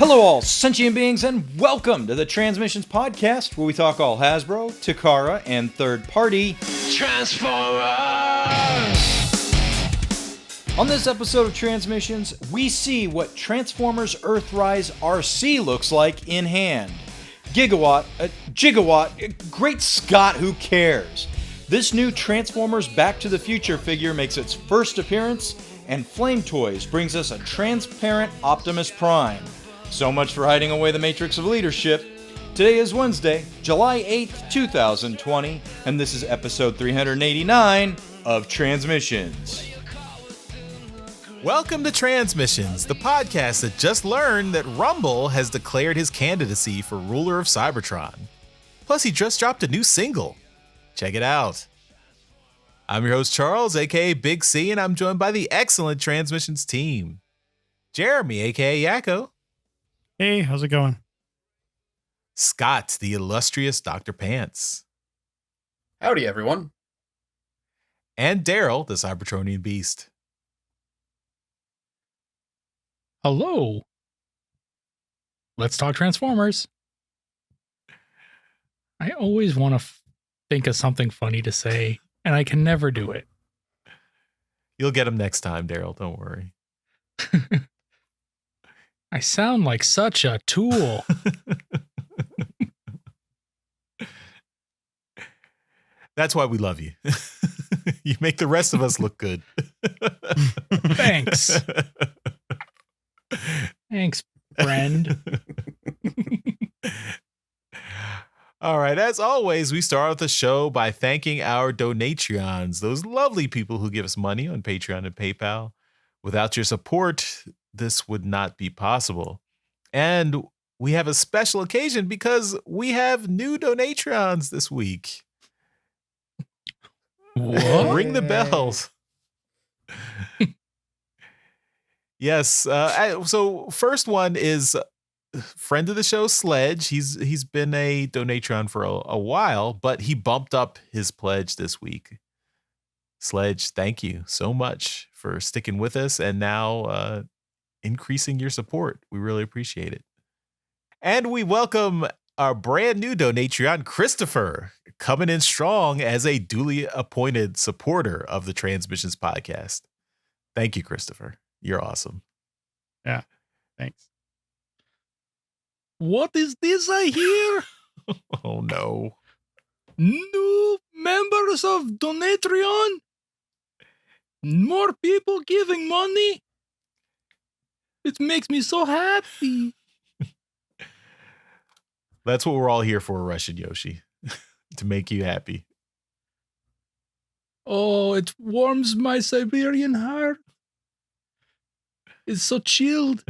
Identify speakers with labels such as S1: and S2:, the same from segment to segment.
S1: Hello all sentient beings and welcome to the TransMissions podcast where we talk all Hasbro, Takara, and third-party Transformers! On this episode of TransMissions, we see what Transformers Earthrise Arcee looks like in hand. Gigawatt, great Scott, who cares? This new Transformers Back to the Future figure makes its first appearance, and Flame Toys brings us a Transparent Optimus Prime. So much for hiding away the matrix of leadership. Today is Wednesday, July 8th, 2020, and this is episode 389 of TransMissions.
S2: Welcome to TransMissions, the podcast that just learned that Rumble has declared his candidacy for ruler of Cybertron. Plus, he just dropped a new single. Check it out. I'm your host, Charles, aka Big C, and I'm joined by the excellent TransMissions team. Jeremy, aka Yakko.
S3: Hey, how's it going?
S2: Scott, the illustrious Dr. Pants.
S4: Howdy, everyone.
S2: And Daryl, the Cybertronian beast.
S3: Hello. Let's talk Transformers. I always want to think of something funny to say, and I can never do it.
S2: You'll get him next time, Daryl. Don't worry.
S3: I sound like such a tool.
S2: That's why we love you. You make the rest of us look good.
S3: Thanks. Thanks, friend.
S2: All right. As always, we start off the show by thanking our Donatreons, those lovely people who give us money on Patreon and PayPal. Without your support, this would not be possible. And we have a special occasion because we have new Donatreons this week.
S3: What?
S2: Ring the bells. Yes. So first one is friend of the show, Sledge. He's been a Donatreon for a while, but he bumped up his pledge this week. Sledge, thank you so much for sticking with us and now increasing your support. We really appreciate it. And we welcome our brand new Donatreon, Christopher, coming in strong as a duly appointed supporter of the TransMissions podcast. Thank you, Christopher. You're awesome.
S3: Yeah, thanks. What is this I hear?
S2: Oh, no.
S3: New members of Donatreon? More people giving money? It makes me so happy.
S2: That's what we're all here for, Russian Yoshi, to make you happy.
S3: Oh, it warms my Siberian heart. It's so chilled.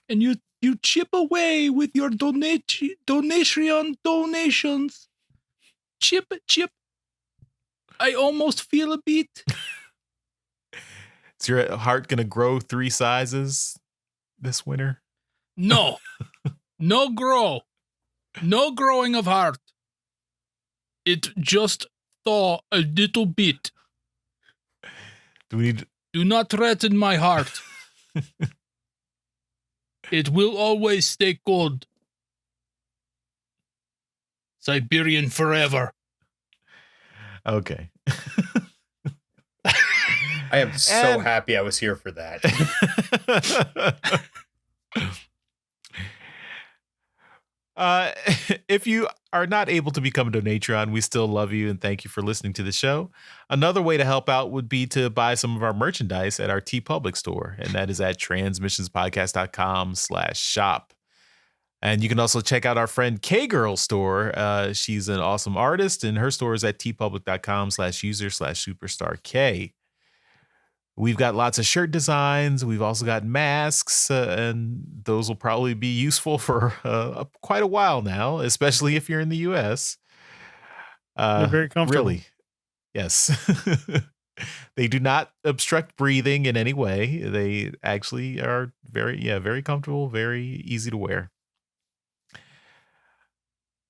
S3: And you chip away with your donation donations. Chip. I almost feel a beat.
S2: Is your heart going to grow 3 sizes this winter?
S3: No. No growing of heart. It just thaw a little bit.
S2: Do
S3: not threaten my heart. It will always stay cold. Siberian forever.
S2: Okay.
S4: I am so happy I was here for that.
S2: If you are not able to become a Donatreon, we still love you and thank you for listening to the show. Another way to help out would be to buy some of our merchandise at our TeePublic store, and that is at transmissionspodcast.com/shop. And you can also check out our friend K-Girl store. She's an awesome artist, and her store is at teepublic.com/user/superstark. We've got lots of shirt designs. We've also got masks, and those will probably be useful for quite a while now, especially if you're in the U.S.
S3: They're very comfortable.
S2: Really, yes. They do not obstruct breathing in any way. They actually are very comfortable, very easy to wear.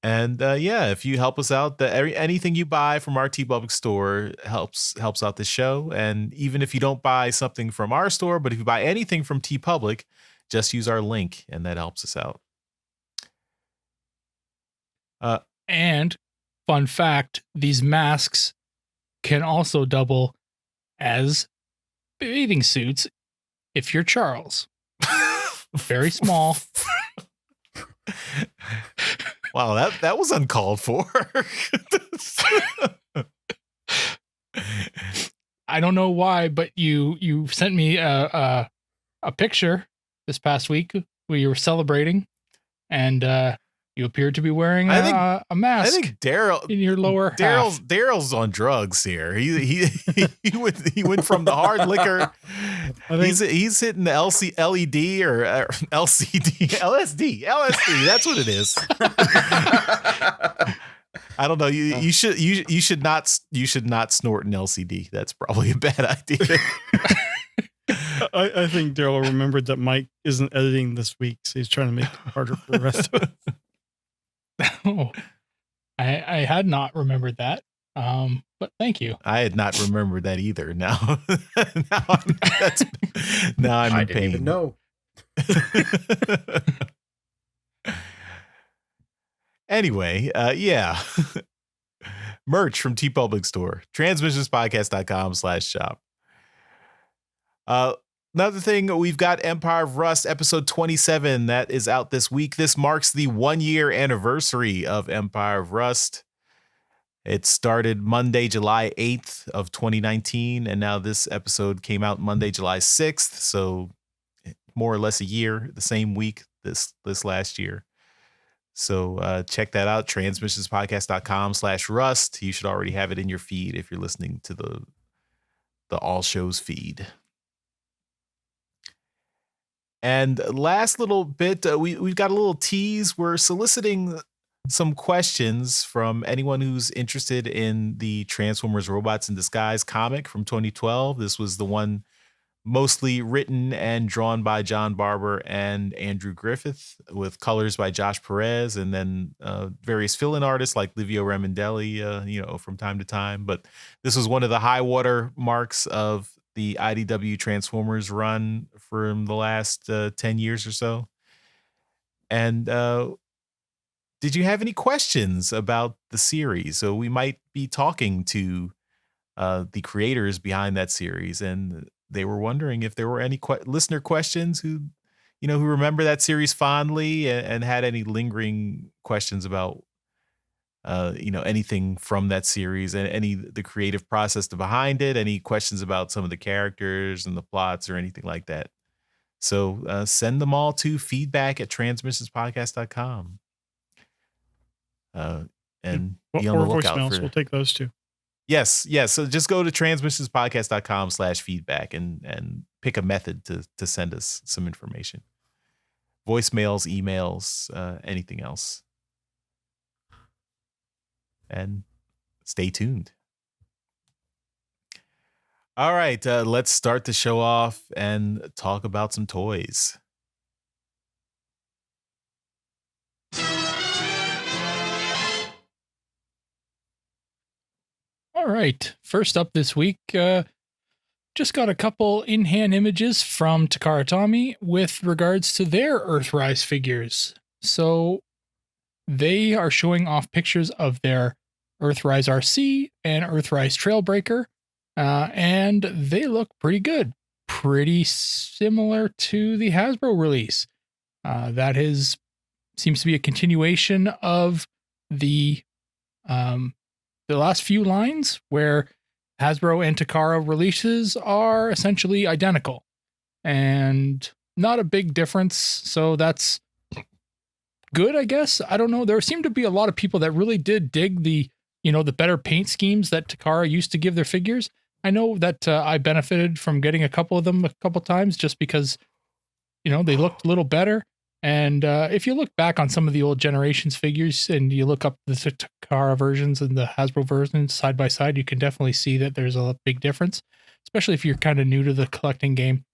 S2: And if you help us out, anything you buy from our TeePublic store helps out the show. And even if you don't buy something from our store, but if you buy anything from TeePublic, just use our link, and that helps us out.
S3: And fun fact, these masks can also double as bathing suits if you're Charles. Very small.
S2: Wow, that was uncalled for.
S3: I don't know why, but you sent me a picture this past week where you were celebrating, and you appeared to be wearing a mask.
S2: I think Daryl
S3: in your lower half.
S2: Daryl's on drugs here. He went from the hard liquor. He's hitting the LED or LCD, LSD. That's what it is. I don't know. You should not snort an LCD. That's probably a bad idea.
S5: I think Daryl remembered that Mike isn't editing this week, so he's trying to make it harder for the rest of us.
S3: Oh, I had not remembered that. But thank you.
S2: I had not remembered that either. Now I'm in
S4: didn't
S2: pain.
S4: even know.
S2: Anyway, yeah. Merch from TeePublic Store. TransmissionsPodcast.com/shop. Another thing, we've got Empire of Rust episode 27 that is out this week. This marks the 1-year anniversary of Empire of Rust. It started Monday, July 8th of 2019, and now this episode came out Monday, July 6th, so more or less a year, the same week this last year. So check that out, transmissionspodcast.com/rust. You should already have it in your feed if you're listening to the All Shows feed. And last little bit, we've got a little tease. We're soliciting some questions from anyone who's interested in the Transformers Robots in Disguise comic from 2012. This was the one mostly written and drawn by John Barber and Andrew Griffith, with colors by Josh Perez, and then various fill-in artists like Livio Remendelli, from time to time. But this was one of the high water marks of the IDW Transformers run from the last 10 years or so. And did you have any questions about the series? So we might be talking to the creators behind that series, and they were wondering if there were any listener questions who remember that series fondly and had any lingering questions about anything from that series and the creative process behind it, any questions about some of the characters and the plots or anything like that. So send them all to feedback@transmissionspodcast.com. And be on the lookout
S5: voicemails.
S2: for.
S5: We'll take those too.
S2: Yes. So just go to transmissionspodcast.com/feedback and pick a method to send us some information. Voicemails, emails, anything else. And stay tuned. All right, let's start the show off and talk about some toys.
S3: All right. First up this week, just got a couple in-hand images from Takara Tomy with regards to their Earthrise figures. So they are showing off pictures of their Earthrise Arcee and Earthrise Trailbreaker, and they look pretty good. Pretty similar to the Hasbro release. That seems to be a continuation of the last few lines, where Hasbro and Takara releases are essentially identical and not a big difference. So that's good, I guess. I don't know. There seemed to be a lot of people that really did dig the better paint schemes that Takara used to give their figures. I know that I benefited from getting a couple of them a couple times just because, they looked a little better. And if you look back on some of the old Generations figures and you look up the Takara versions and the Hasbro versions side by side, you can definitely see that there's a big difference, especially if you're kind of new to the collecting game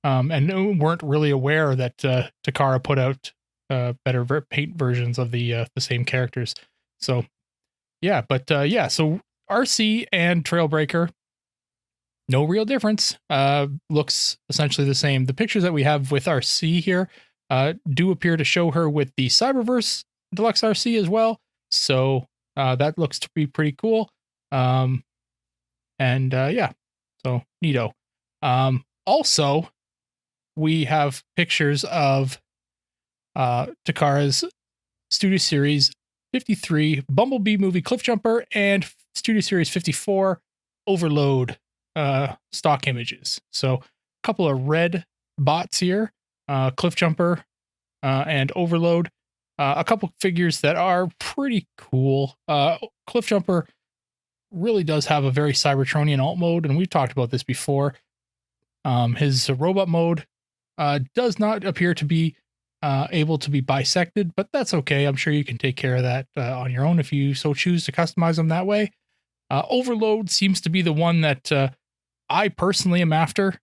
S3: and weren't really aware that Takara put out better paint versions of the same characters. So, yeah, so Arcee and Trailbreaker, no real difference. Looks essentially the same. The pictures that we have with Arcee here do appear to show her with the Cyberverse Deluxe Arcee as well. So that looks to be pretty cool. So neato. Also, we have pictures of Takara's Studio Series 53 Bumblebee movie Cliffjumper and Studio Series 54 Overload stock images. So a couple of red bots here, Cliffjumper and Overload. A couple figures that are pretty cool. Cliffjumper really does have a very Cybertronian alt mode, and we've talked about this before. His robot mode does not appear to be able to be bisected, but that's okay. I'm sure you can take care of that on your own if you so choose to customize them that way. Overload seems to be the one that I personally am after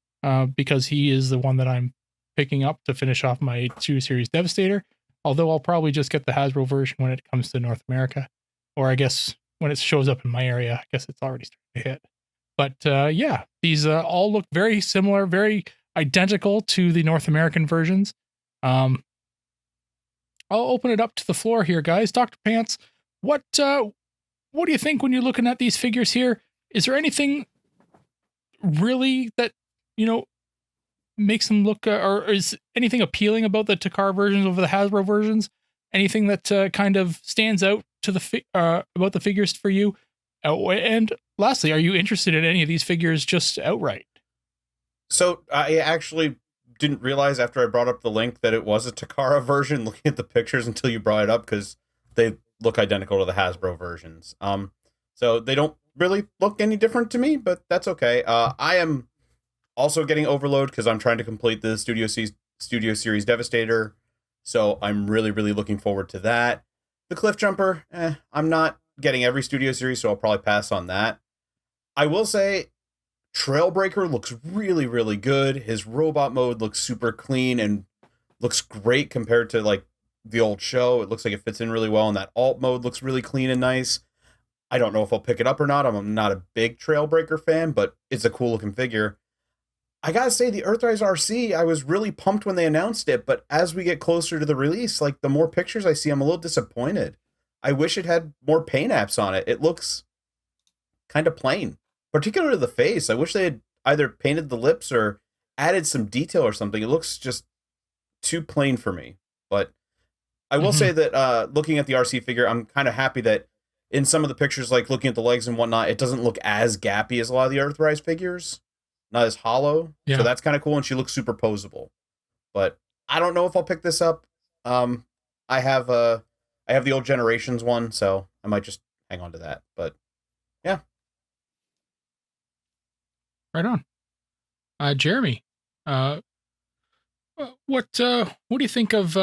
S3: because he is the one that I'm picking up to finish off my 2 Series Devastator. Although I'll probably just get the Hasbro version when it comes to North America, or I guess when it shows up in my area. I guess it's already starting to hit. But yeah, these all look very similar, very identical to the North American versions. I'll open it up to the floor here, guys. Dr. Pants, what do you think when you're looking at these figures here? Is there anything really that, makes them look, or is anything appealing about the Takara versions over the Hasbro versions? Anything that kind of stands out to the about the figures for you? And lastly, are you interested in any of these figures just outright?
S4: So I actually didn't realize after I brought up the link that it was a Takara version, looking at the pictures until you brought it up, because they look identical to the Hasbro versions. So they don't really look any different to me, but that's okay. I am also getting Overload because I'm trying to complete the Studio Series Devastator. So I'm really, really looking forward to that. The Cliffjumper, I'm not getting every Studio Series, so I'll probably pass on that. I will say Trailbreaker looks really, really good. His robot mode looks super clean and looks great compared to like the old show. It looks like it fits in really well, and that alt mode looks really clean and nice. I don't know if I'll pick it up or not. I'm not a big Trailbreaker fan, but it's a cool looking figure. I gotta say, the Earthrise Arcee, I was really pumped when they announced it, but as we get closer to the release, like the more pictures I see, I'm a little disappointed. I wish it had more paint apps on it. It looks kind of plain, particularly the face. I wish they had either painted the lips or added some detail or something. It looks just too plain for me. But I will say that looking at the RC figure, I'm kind of happy that in some of the pictures, like looking at the legs and whatnot, it doesn't look as gappy as a lot of the Earthrise figures. Not as hollow. Yeah. So that's kind of cool, and she looks super posable. But I don't know if I'll pick this up. I have the old Generations one, so I might just hang on to that. But yeah.
S3: Right on. Jeremy, what do you think of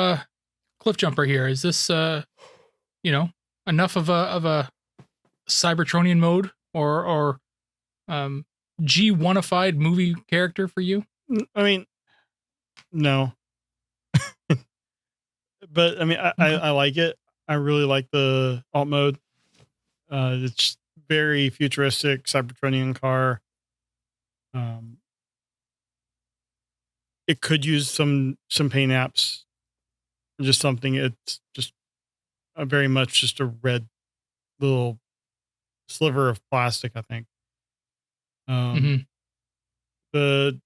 S3: Cliffjumper here? Is this enough of a Cybertronian mode or G1ified movie character for you?
S5: I mean, no. But I mean, I like it. I really like the alt mode. It's very futuristic Cybertronian car. It could use some paint apps. Just something. It's just very much just a red little sliver of plastic, I think. The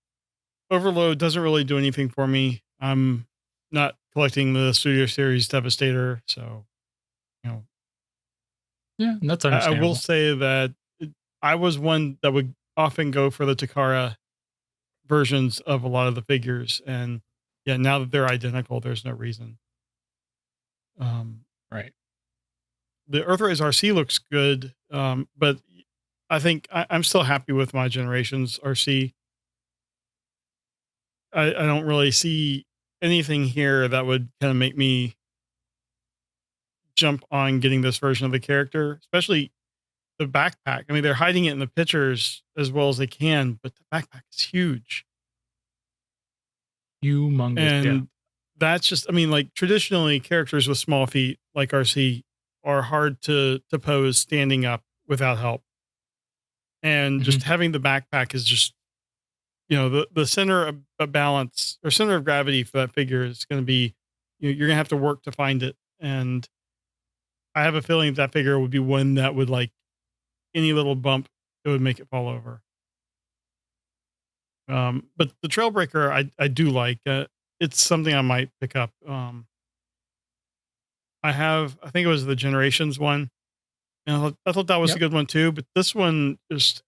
S5: Overload doesn't really do anything for me. I'm not collecting the Studio Series Devastator, so
S3: yeah, that's
S5: I
S3: understandable.
S5: will say that I was one that would often go for the Takara versions of a lot of the figures, and yeah, now that they're identical, there's no reason.
S3: Right.
S5: The Earthrise Arcee looks good, but I think I'm still happy with my Generations RC. I don't really see anything here that would kind of make me jump on getting this version of the character, especially the backpack. I mean, they're hiding it in the pictures as well as they can, but the backpack is huge.
S3: Humongous.
S5: And that's just, I mean, like traditionally characters with small feet like RC are hard to pose standing up without help. And just having the backpack is just, the center of balance or center of gravity for that figure is going to be, you're going to have to work to find it. And I have a feeling that figure would be one that would, like, any little bump, it would make it fall over. But the Trailbreaker, I do like. It's something I might pick up. I think it was the Generations one. And I thought that was a good one too. But this one just,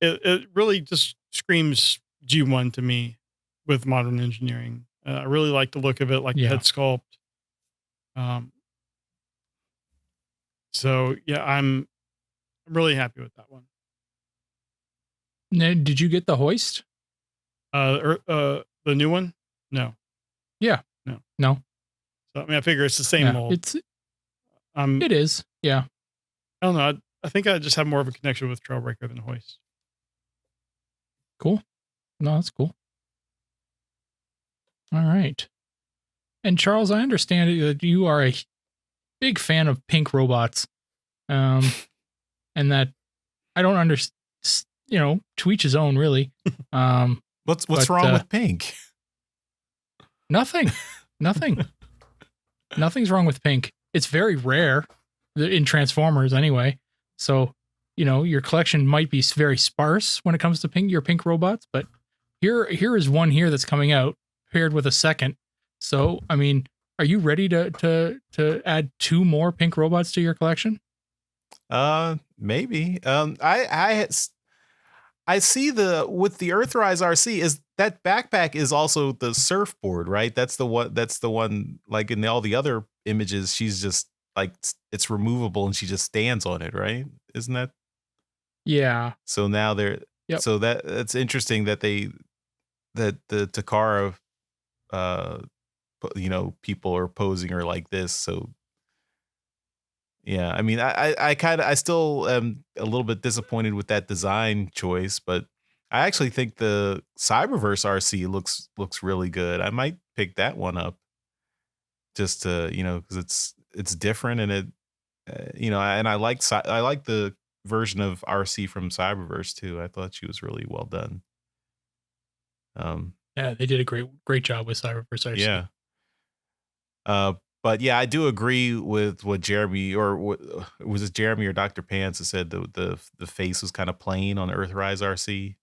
S5: it really just screams G1 to me with modern engineering. I really like the look of it, like the head sculpt. So yeah, I'm really happy with that one.
S3: Now, did you get the hoist?
S5: The new one? No.
S3: Yeah. No.
S5: So I mean, I figure it's the same mold.
S3: It is. Yeah.
S5: I don't know. I think I just have more of a connection with Trailbreaker than Hoist.
S3: Cool. No, that's cool. All right. And Charles, I understand that you are a big fan of pink robots. And that I don't understand, to each his own, really.
S2: What's wrong with pink?
S3: Nothing. Nothing's wrong with pink. It's very rare in Transformers anyway. So, your collection might be very sparse when it comes to your pink robots, but here is one here that's coming out paired with a second. So, I mean, are you ready to add 2 more pink robots to your collection?
S2: Maybe. I see with the Earthrise Arcee is that backpack is also the surfboard, right? That's the one like in all the other images, she's just like, it's removable and she just stands on it, right? Isn't that?
S3: Yeah.
S2: So now so that's interesting that the Takara, people are posing her like this. So yeah, I mean, I still am a little bit disappointed with that design choice, but I actually think the Cyberverse Arcee looks really good. I might pick that one up just to, because it's different and it, and I like the version of Arcee from Cyberverse too. I thought she was really well done.
S3: Yeah, they did a great job with Cyberverse Arcee.
S2: Yeah. But yeah, I do agree with what Jeremy, or was it Jeremy or Dr. Pants that said the face was kind of plain on Earthrise Arcee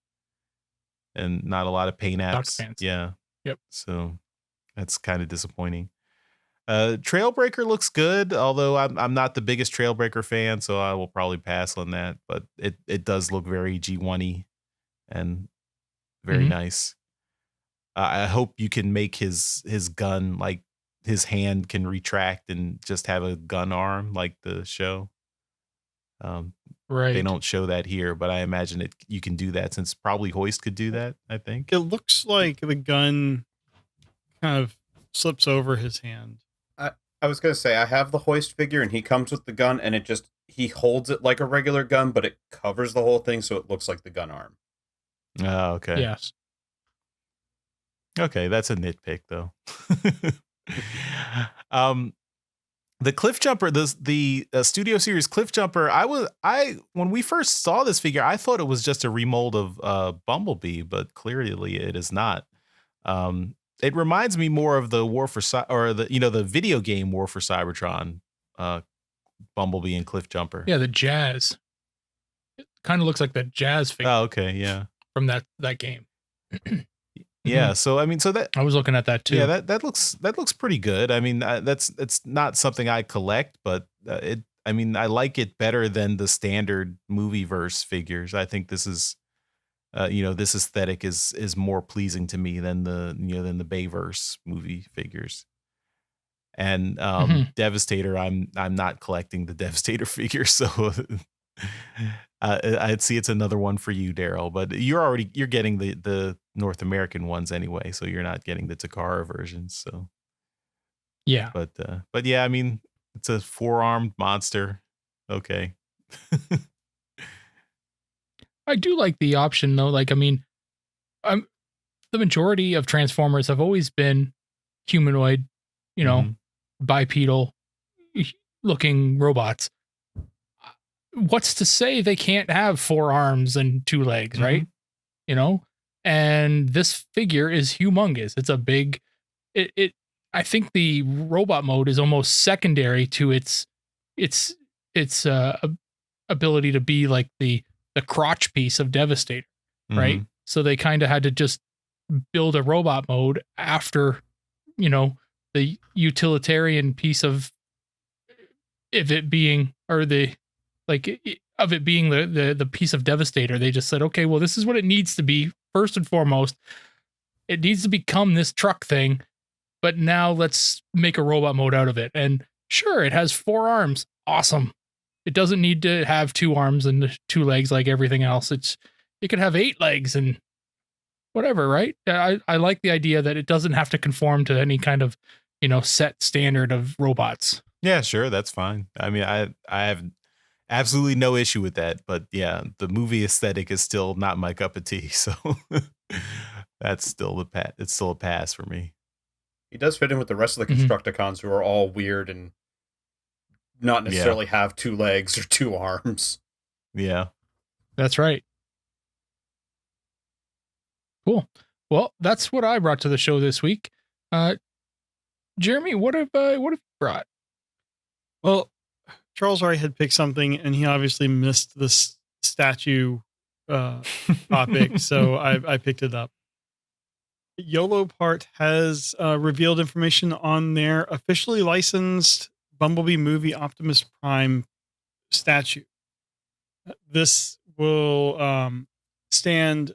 S2: and not a lot of paint apps.
S3: Dr. Pants.
S2: Yeah.
S3: Yep.
S2: So that's kind of disappointing. Trailbreaker looks good, although I'm not the biggest Trailbreaker fan, so I will probably pass on that. But it does look very G1-y and very nice. I hope you can make his gun, like his hand can retract and just have a gun arm like the show.
S3: Right.
S2: They don't show that here, but I imagine you can do that, since probably Hoist could do that, I think.
S5: It looks like the gun kind of slips over his hand.
S4: I was going to say, I have the Hoist figure and he comes with the gun and he holds it like a regular gun, but it covers the whole thing so it looks like the gun arm.
S2: Oh, okay.
S3: Yes.
S2: Okay, that's a nitpick though. The Cliffjumper, the Studio Series Cliffjumper, when we first saw this figure, I thought it was just a remold of Bumblebee, but clearly it is not. It reminds me more of the the video game War for Cybertron, Bumblebee and Cliffjumper.
S3: Yeah, the Jazz. It kind of looks like that Jazz figure.
S2: Oh, okay, yeah.
S3: From that game.
S2: Yeah, so I mean,
S3: I was looking at that too.
S2: Yeah, that looks pretty good. I mean, it's not something I collect, but I like it better than the standard movieverse figures. I think this is, this aesthetic is more pleasing to me than the Bayverse movie figures. And Devastator, I'm not collecting the Devastator figures, so I'd see it's another one for you, Daryl. But you're getting the North American ones anyway, so you're not getting the Takara versions. So
S3: yeah,
S2: but yeah, I mean, it's a 4-armed monster. Okay.
S3: I do like the option though. Like, I mean, the majority of Transformers have always been humanoid, bipedal looking robots. what's to say they can't have 4 arms and 2 legs, right? You know, and this figure is humongous. It's a big. I think the robot mode is almost secondary to its ability to be like the crotch piece of Devastator, right? So they kind of had to just build a robot mode after, you know, the utilitarian piece of it being, or the of it being the piece of Devastator. They just said, okay, well, this is what it needs to be first and foremost. It needs to become this truck thing, but now let's make a robot mode out of it. And sure, it has 4 arms. Awesome. It doesn't need to have 2 arms and 2 legs like everything else. It could have 8 legs and whatever, right? I like the idea that it doesn't have to conform to any kind of, you know, set standard of robots.
S2: Yeah, sure, that's fine. I mean, I have absolutely no issue with that, but yeah, the movie aesthetic is still not my cup of tea, so that's still it's still a pass for me.
S4: He does fit in with the rest of the Constructicons who are all weird and not necessarily have 2 legs or 2 arms.
S2: Yeah.
S3: That's right. Cool. Well, that's what I brought to the show this week. Jeremy, what have you brought?
S5: Well, Charles already had picked something, and he obviously missed this statue topic, so I picked it up. Yolopark has revealed information on their officially licensed Bumblebee movie Optimus Prime statue. This will stand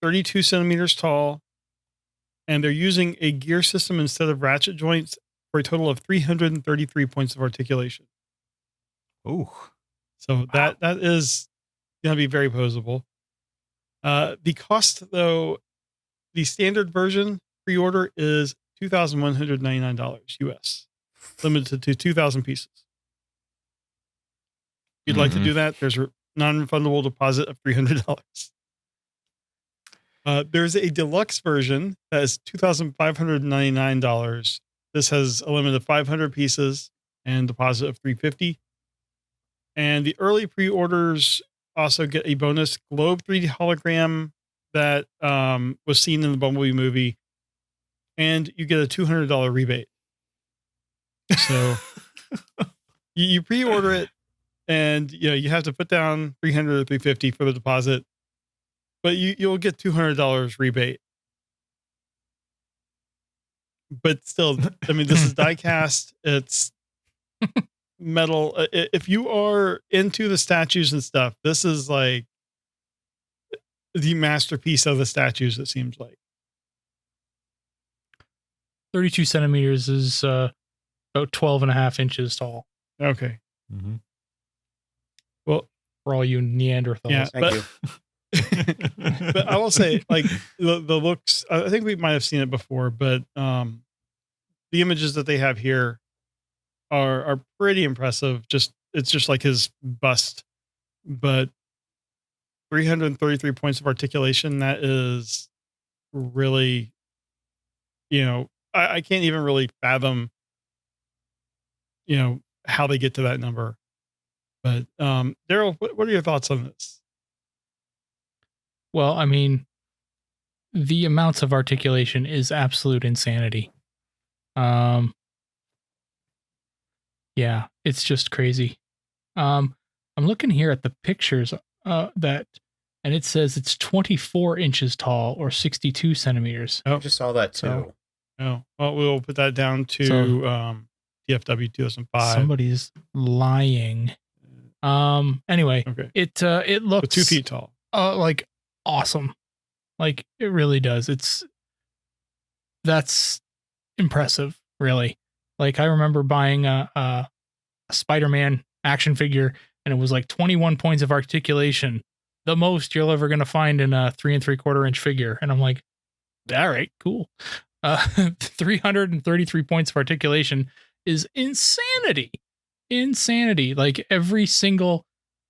S5: 32 centimeters tall, and they're using a gear system instead of ratchet joints for a total of 333 points of articulation.
S2: Ooh.
S5: So that is going to be very posable. The cost, though, the standard version pre-order is $2,199 US, limited to 2,000 pieces. If you'd like to do that, there's a non-refundable deposit of $300. There's a deluxe version that is $2,599. This has a limit of 500 pieces and deposit of $350. And the early pre-orders also get a bonus Globe 3D hologram that was seen in the Bumblebee movie, and you get a $200 rebate. So you pre-order it, and you have to put down $300 or $350 for the deposit, but you'll get $200 rebate. But still, I mean, this is die cast. It's metal. If you are into the statues and stuff, this is like the masterpiece of the statues, it seems like.
S3: 32 centimeters is about 12 and a half inches tall.
S5: Okay.
S3: Well, for all you Neanderthals.
S5: Yeah,
S4: Thank you.
S5: But I will say, like, the looks, I think we might have seen it before, but the images that they have here are pretty impressive. It's just like his bust, but 333 points of articulation. That is really, I can't even really fathom, how they get to that number. But Daryl, what are your thoughts on this?
S3: Well, I mean, the amounts of articulation is absolute insanity. Yeah, it's just crazy. I'm looking here at the pictures and it says it's 24 inches tall or 62 centimeters.
S4: I just saw that too.
S5: Well, we'll put that down to TFW 2005.
S3: Somebody's lying. Anyway,
S5: Okay.
S3: It looks
S5: 2 feet tall.
S3: Like awesome. Like it really does. That's impressive, really. Like I remember buying a Spider-Man action figure, and it was like 21 points of articulation, the most you're ever going to find in a 3 3/4 inch figure. And I'm like, all right, cool. 333 points of articulation is insanity. Like every single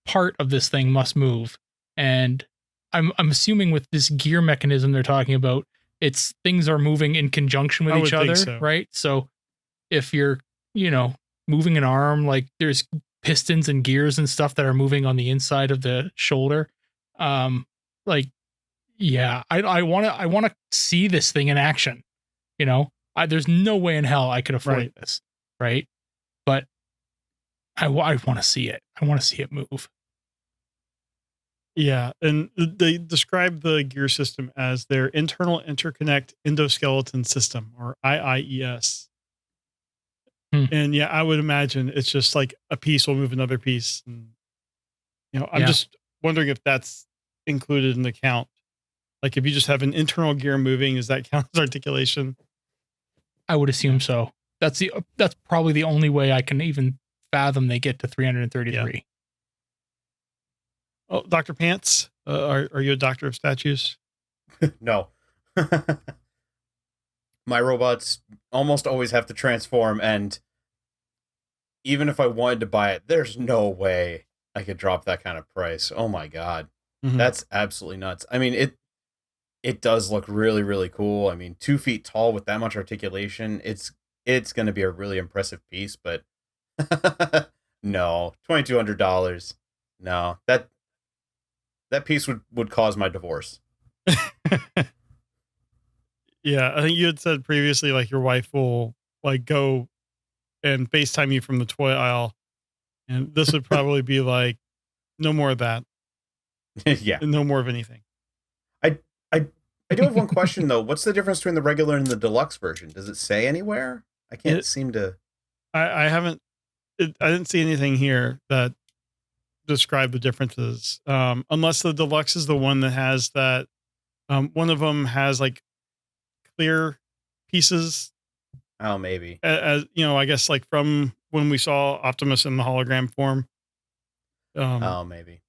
S3: part of this thing must move. And I'm assuming with this gear mechanism they're talking about, things are moving in conjunction with each other,
S5: so.
S3: right? So if you're, moving an arm, like there's pistons and gears and stuff that are moving on the inside of the shoulder. Like, yeah, I want to see this thing in action. You know, there's no way in hell I could afford this, right? But I want to see it. I want to see it move.
S5: Yeah, and they describe the gear system as their internal interconnect endoskeleton system, or IIES. And yeah, I would imagine it's just like a piece will move another piece. And, you know, I'm just wondering if that's included in the count. Like if you just have an internal gear moving, does that count as articulation?
S3: I would assume so. That's probably the only way I can even fathom they get to 333.
S5: Yeah. Oh, Dr. Pants, are you a doctor of statues?
S4: No. My robots almost always have to transform, and even if I wanted to buy it, there's no way I could drop that kind of price. Oh my God.
S5: Mm-hmm.
S4: That's absolutely nuts. I mean, it does look really, really cool. I mean, 2 feet tall with that much articulation, it's going to be a really impressive piece, but no, $2,200. No, that piece would cause my divorce.
S5: Yeah, I think you had said previously, like your wife will like go and FaceTime you from the toy aisle, and this would probably be like no more of that.
S4: Yeah,
S5: no more of anything.
S4: I do have one question though. What's the difference between the regular and the deluxe version? Does it say anywhere? I can't seem to.
S5: I haven't. I didn't see anything here that describe the differences, unless the deluxe is the one that has that. One of them has like clear pieces.
S4: Oh, maybe.
S5: As you know, I guess like from when we saw Optimus in the hologram form.
S4: Oh, maybe.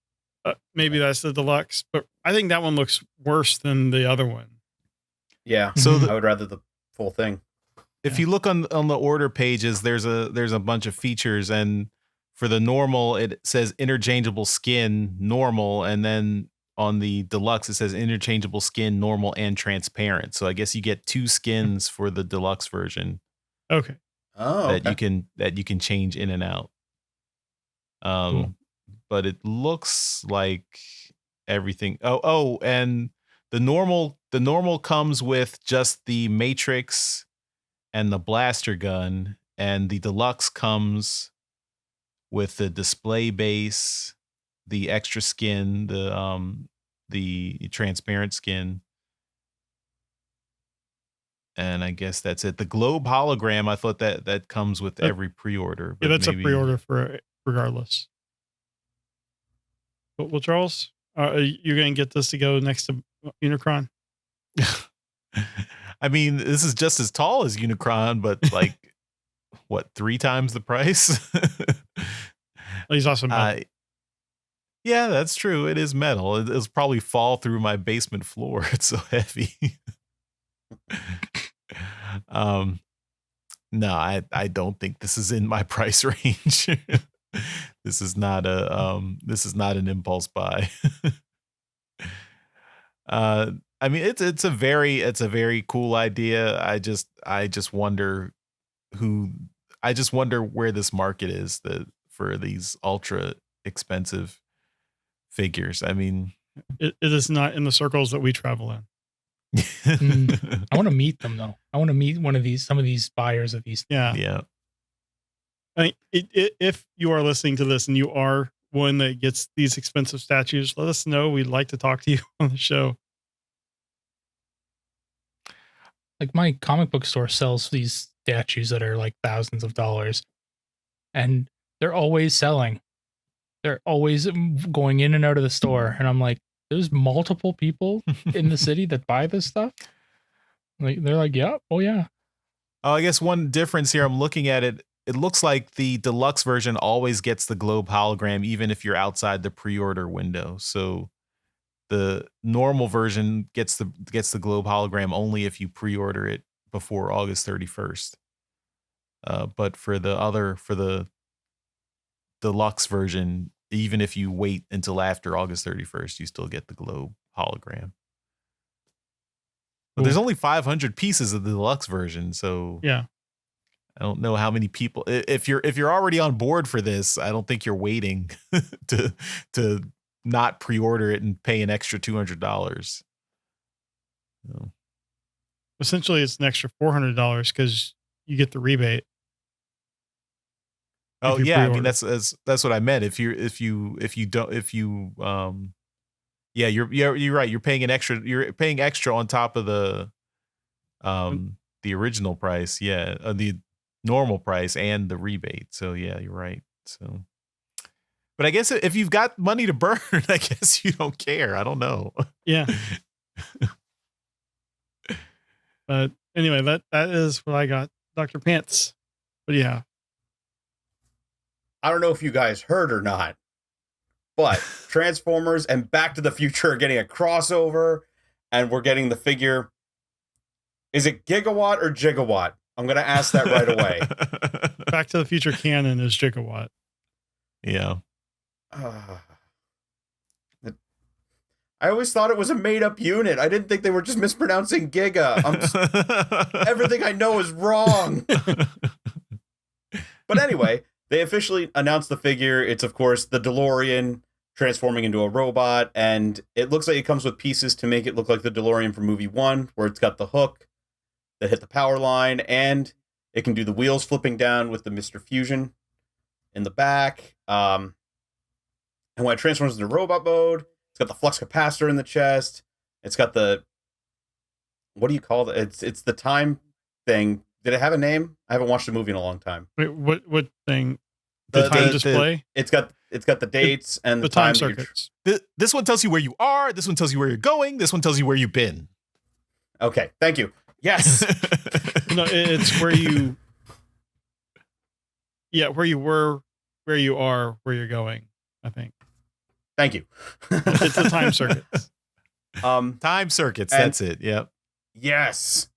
S5: Maybe that's the deluxe, but I think that one looks worse than the other one.
S4: Yeah.
S2: So
S4: I would rather the full thing.
S2: If you look on the order pages, there's a bunch of features, and for the normal, it says interchangeable skin, normal, and then on the deluxe, it says interchangeable skin, normal, and transparent. So I guess you get 2 skins for the deluxe version.
S5: Okay.
S4: Oh,
S2: that you can change in and out.
S5: Cool.
S2: But it looks like everything. Oh, and the normal comes with just the matrix and the blaster gun, and the deluxe comes with the display base, the extra skin, the transparent skin, and I guess that's it. The globe hologram, I thought that comes with every pre-order.
S5: Yeah, that's a pre-order for regardless. But well, Charles, you're going to get this to go next to Unicron?
S2: I mean, this is just as tall as Unicron, but like, what, 3 times the price?
S5: He's awesome.
S2: Yeah, that's true. It is metal. It'll probably fall through my basement floor. It's so heavy. No, I don't think this is in my price range. This is not an impulse buy. I mean, it's a very cool idea. I just wonder where this market is for these ultra expensive figures. I mean,
S5: it is not in the circles that we travel in.
S3: I want to meet them though. I want to meet some of these buyers of these.
S2: Yeah.
S5: I mean, if you are listening to this and you are one that gets these expensive statues, let us know. We'd like to talk to you on the show.
S3: Like my comic book store sells these statues that are like thousands of dollars, and they're always selling. They're always going in and out of the store, and I'm like, there's multiple people in the city that buy this stuff. Like they're like, yeah, oh yeah.
S2: Oh, I guess one difference here. I'm looking at it. It looks like the deluxe version always gets the globe hologram, even if you're outside the pre-order window. So the normal version gets the globe hologram only if you pre-order it before August 31st. But for the deluxe version, even if you wait until after August 31st, you still get the globe hologram. But there's only 500 pieces of the deluxe version, so
S5: yeah.
S2: I don't know how many people. If you're already on board for this, I don't think you're waiting to not pre-order it and pay an extra $200. No.
S5: Essentially, it's an extra $400 because you get the rebate.
S2: Oh
S5: if you
S2: yeah, I mean
S5: pre-order.
S2: that's what I meant. You're right. You're paying extra on top of the original price, the normal price and the rebate. So yeah, you're right. So, but I guess if you've got money to burn, I guess you don't care. I don't know.
S5: Yeah. But anyway, that is what I got. Dr. Pants. What do you have?
S4: I don't know if you guys heard or not, but Transformers and Back to the Future are getting a crossover, and we're getting the figure. Is it Gigawatt or Jigawatt? I'm going to ask that right away.
S5: Back to the Future canon is Gigawatt.
S2: Yeah.
S4: I always thought it was a made-up unit. I didn't think they were just mispronouncing Giga. Everything I know is wrong. But anyway, they officially announced the figure. It's, of course, the DeLorean transforming into a robot, and it looks like it comes with pieces to make it look like the DeLorean from movie 1, where it's got the hook that hit the power line, and it can do the wheels flipping down with the Mr. Fusion in the back. And when it transforms into robot mode, it's got the flux capacitor in the chest. It's got the, what do you call it? It's the time thing. Did it have a name? I haven't watched the movie in a long time.
S5: Wait, what thing? The time display?
S4: It's got the dates and
S5: the time circuits.
S2: This one tells you where you are. This one tells you where you're going. This one tells you where you've been.
S4: Okay, thank you. Yes.
S5: No, it's where you. Yeah, where you were, where you are, where you're going. I think.
S4: Thank you.
S5: It's the time circuits.
S2: Time circuits. That's it. Yep.
S4: Yes.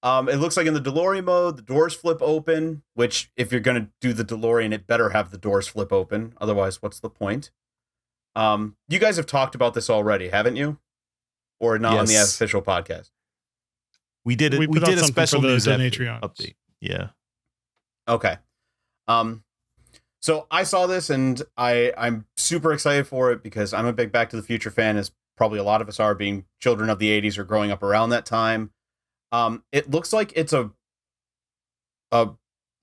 S4: It looks like in the DeLorean mode, the doors flip open, which if you're going to do the DeLorean, it better have the doors flip open. Otherwise, what's the point? You guys have talked about this already, haven't you? Or not on the official podcast?
S2: We did it. We did a special news update. Yeah.
S4: Okay. So I saw this and I'm super excited for it because I'm a big Back to the Future fan, as probably a lot of us are, being children of the 80s or growing up around that time. It looks like it's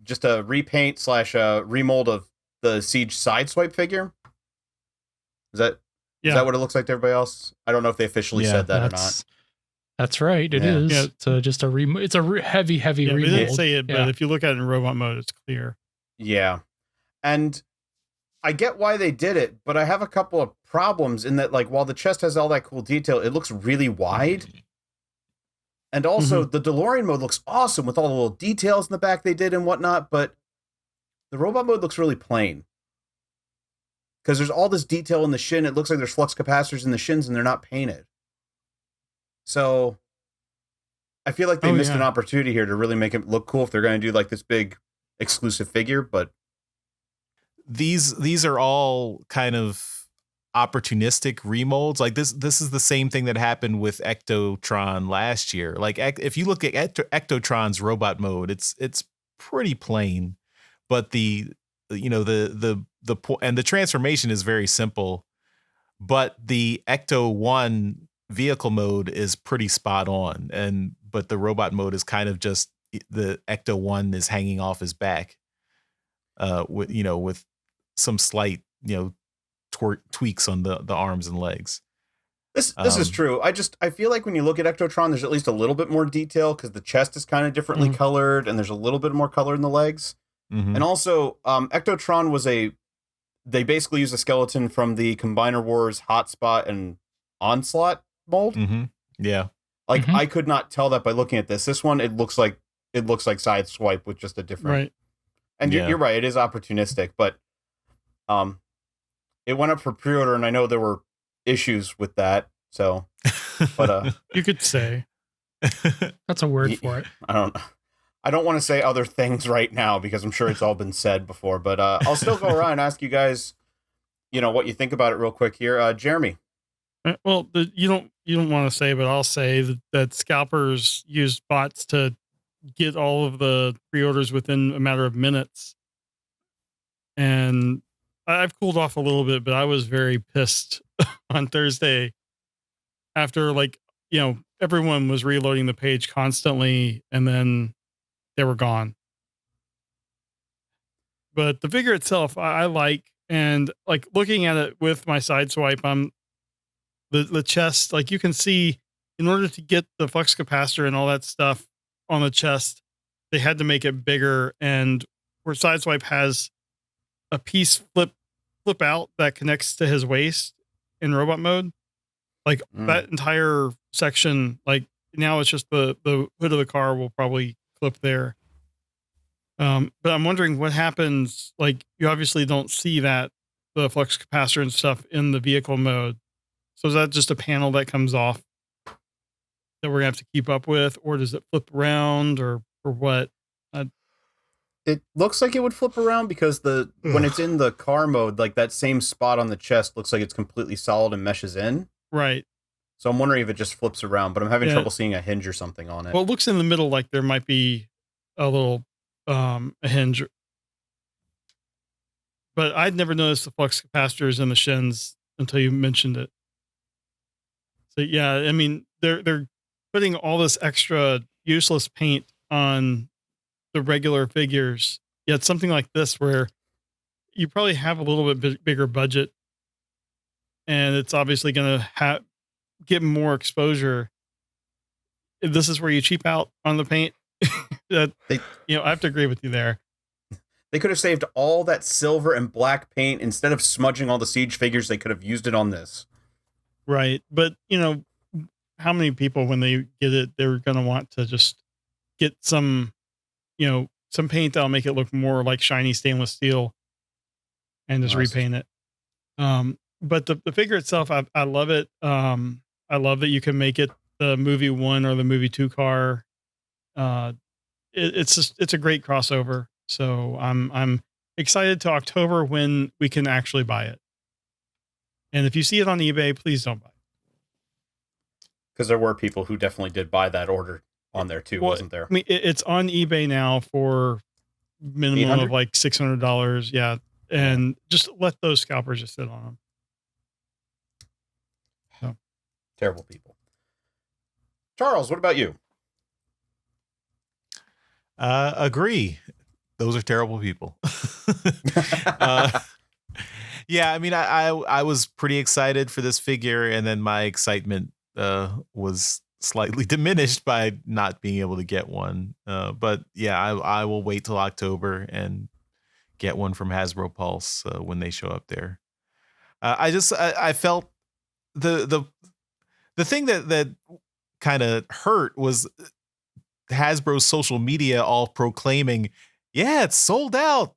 S4: just a repaint / remold of the Siege Sideswipe figure. Is that what it looks like to everybody else? I don't know if they officially said that or not.
S3: That's right. It is. Yeah. It's just a it's a heavy remold.
S5: They didn't say it, but if you look at it in robot mode, it's clear.
S4: Yeah. And I get why they did it, but I have a couple of problems in that, like, while the chest has all that cool detail, it looks really wide. And also, the DeLorean mode looks awesome with all the little details in the back they did and whatnot, but the robot mode looks really plain. Because there's all this detail in the shin. It looks like there's flux capacitors in the shins, and they're not painted. So I feel like they missed an opportunity here to really make it look cool if they're going to do, like, this big exclusive figure, but
S2: these are all kind of opportunistic remolds. Like this is the same thing that happened with Ectotron last year. Like if you look at Ectotron's robot mode, it's pretty plain, but the transformation is very simple, but the Ecto 1 vehicle mode is pretty spot on, but the robot mode is kind of just the Ecto 1 is hanging off his back with some slight tweaks on the arms and legs.
S4: This is true. I feel like when you look at Ectotron, there's at least a little bit more detail because the chest is kind of differently colored, and there's a little bit more color in the legs. And also, Ectotron they basically used a skeleton from the Combiner Wars Hotspot and Onslaught mold.
S2: Yeah.
S4: Like I could not tell that by looking at this. This one, it looks like Sideswipe with just a different.
S5: Right.
S4: And you're right. It is opportunistic, but it went up for pre-order, and I know there were issues with that. So, but
S5: you could say
S3: that's a word for it.
S4: I don't want to say other things right now because I'm sure it's all been said before. But I'll still go around and ask you guys, what you think about it real quick here, Jeremy.
S5: Well, you don't want to say, but I'll say that Scalpers used bots to get all of the pre-orders within a matter of minutes. And I've cooled off a little bit, but I was very pissed on Thursday after, like, everyone was reloading the page constantly and then they were gone. But the figure itself, I like, and like looking at it with my side swipe, the chest, like you can see, in order to get the flux capacitor and all that stuff on the chest, they had to make it bigger. And where Sideswipe has a piece flip out that connects to his waist in robot mode, like that entire section, like now it's just the hood of the car will probably clip there. But I'm wondering what happens. Like, you obviously don't see that the flux capacitor and stuff in the vehicle mode. So is that just a panel that comes off that we're gonna have to keep up with, or does it flip around, or what?
S4: It looks like it would flip around because when it's in the car mode, like that same spot on the chest looks like it's completely solid and meshes in.
S5: Right.
S4: So I'm wondering if it just flips around, but I'm having trouble seeing a hinge or something on it.
S5: Well, it looks in the middle like there might be a little a hinge. But I'd never noticed the flux capacitors in the shins until you mentioned it. So yeah, I mean, they're putting all this extra useless paint on the regular figures. Yet something like this, where you probably have a little bit bigger budget, and it's obviously going to get more exposure. This is where you cheap out on the paint. I have to agree with you there.
S4: They could have saved all that silver and black paint instead of smudging all the Siege figures. They could have used it on this.
S5: Right. But, how many people, when they get it, they're going to want to just get some paint that'll make it look more like shiny stainless steel and just repaint it. But the figure itself, I love it. I love that you can make it the movie 1 or the movie 2 car. It's a great crossover. So I'm excited to October when we can actually buy it. And if you see it on eBay, please don't buy it.
S4: Because there were people who definitely did buy that order on there too, wasn't there?
S5: I mean, it's on eBay now for minimum of like $600. Yeah. And just let those scalpers just sit on them. So.
S4: Terrible people. Charles, what about you?
S2: Agree. Those are terrible people. Yeah, I mean, I was pretty excited for this figure, and then my excitement was slightly diminished by not being able to get one. But yeah, I will wait till October and get one from Hasbro Pulse when they show up there. I felt the thing that kind of hurt was Hasbro's social media all proclaiming, yeah, it's sold out,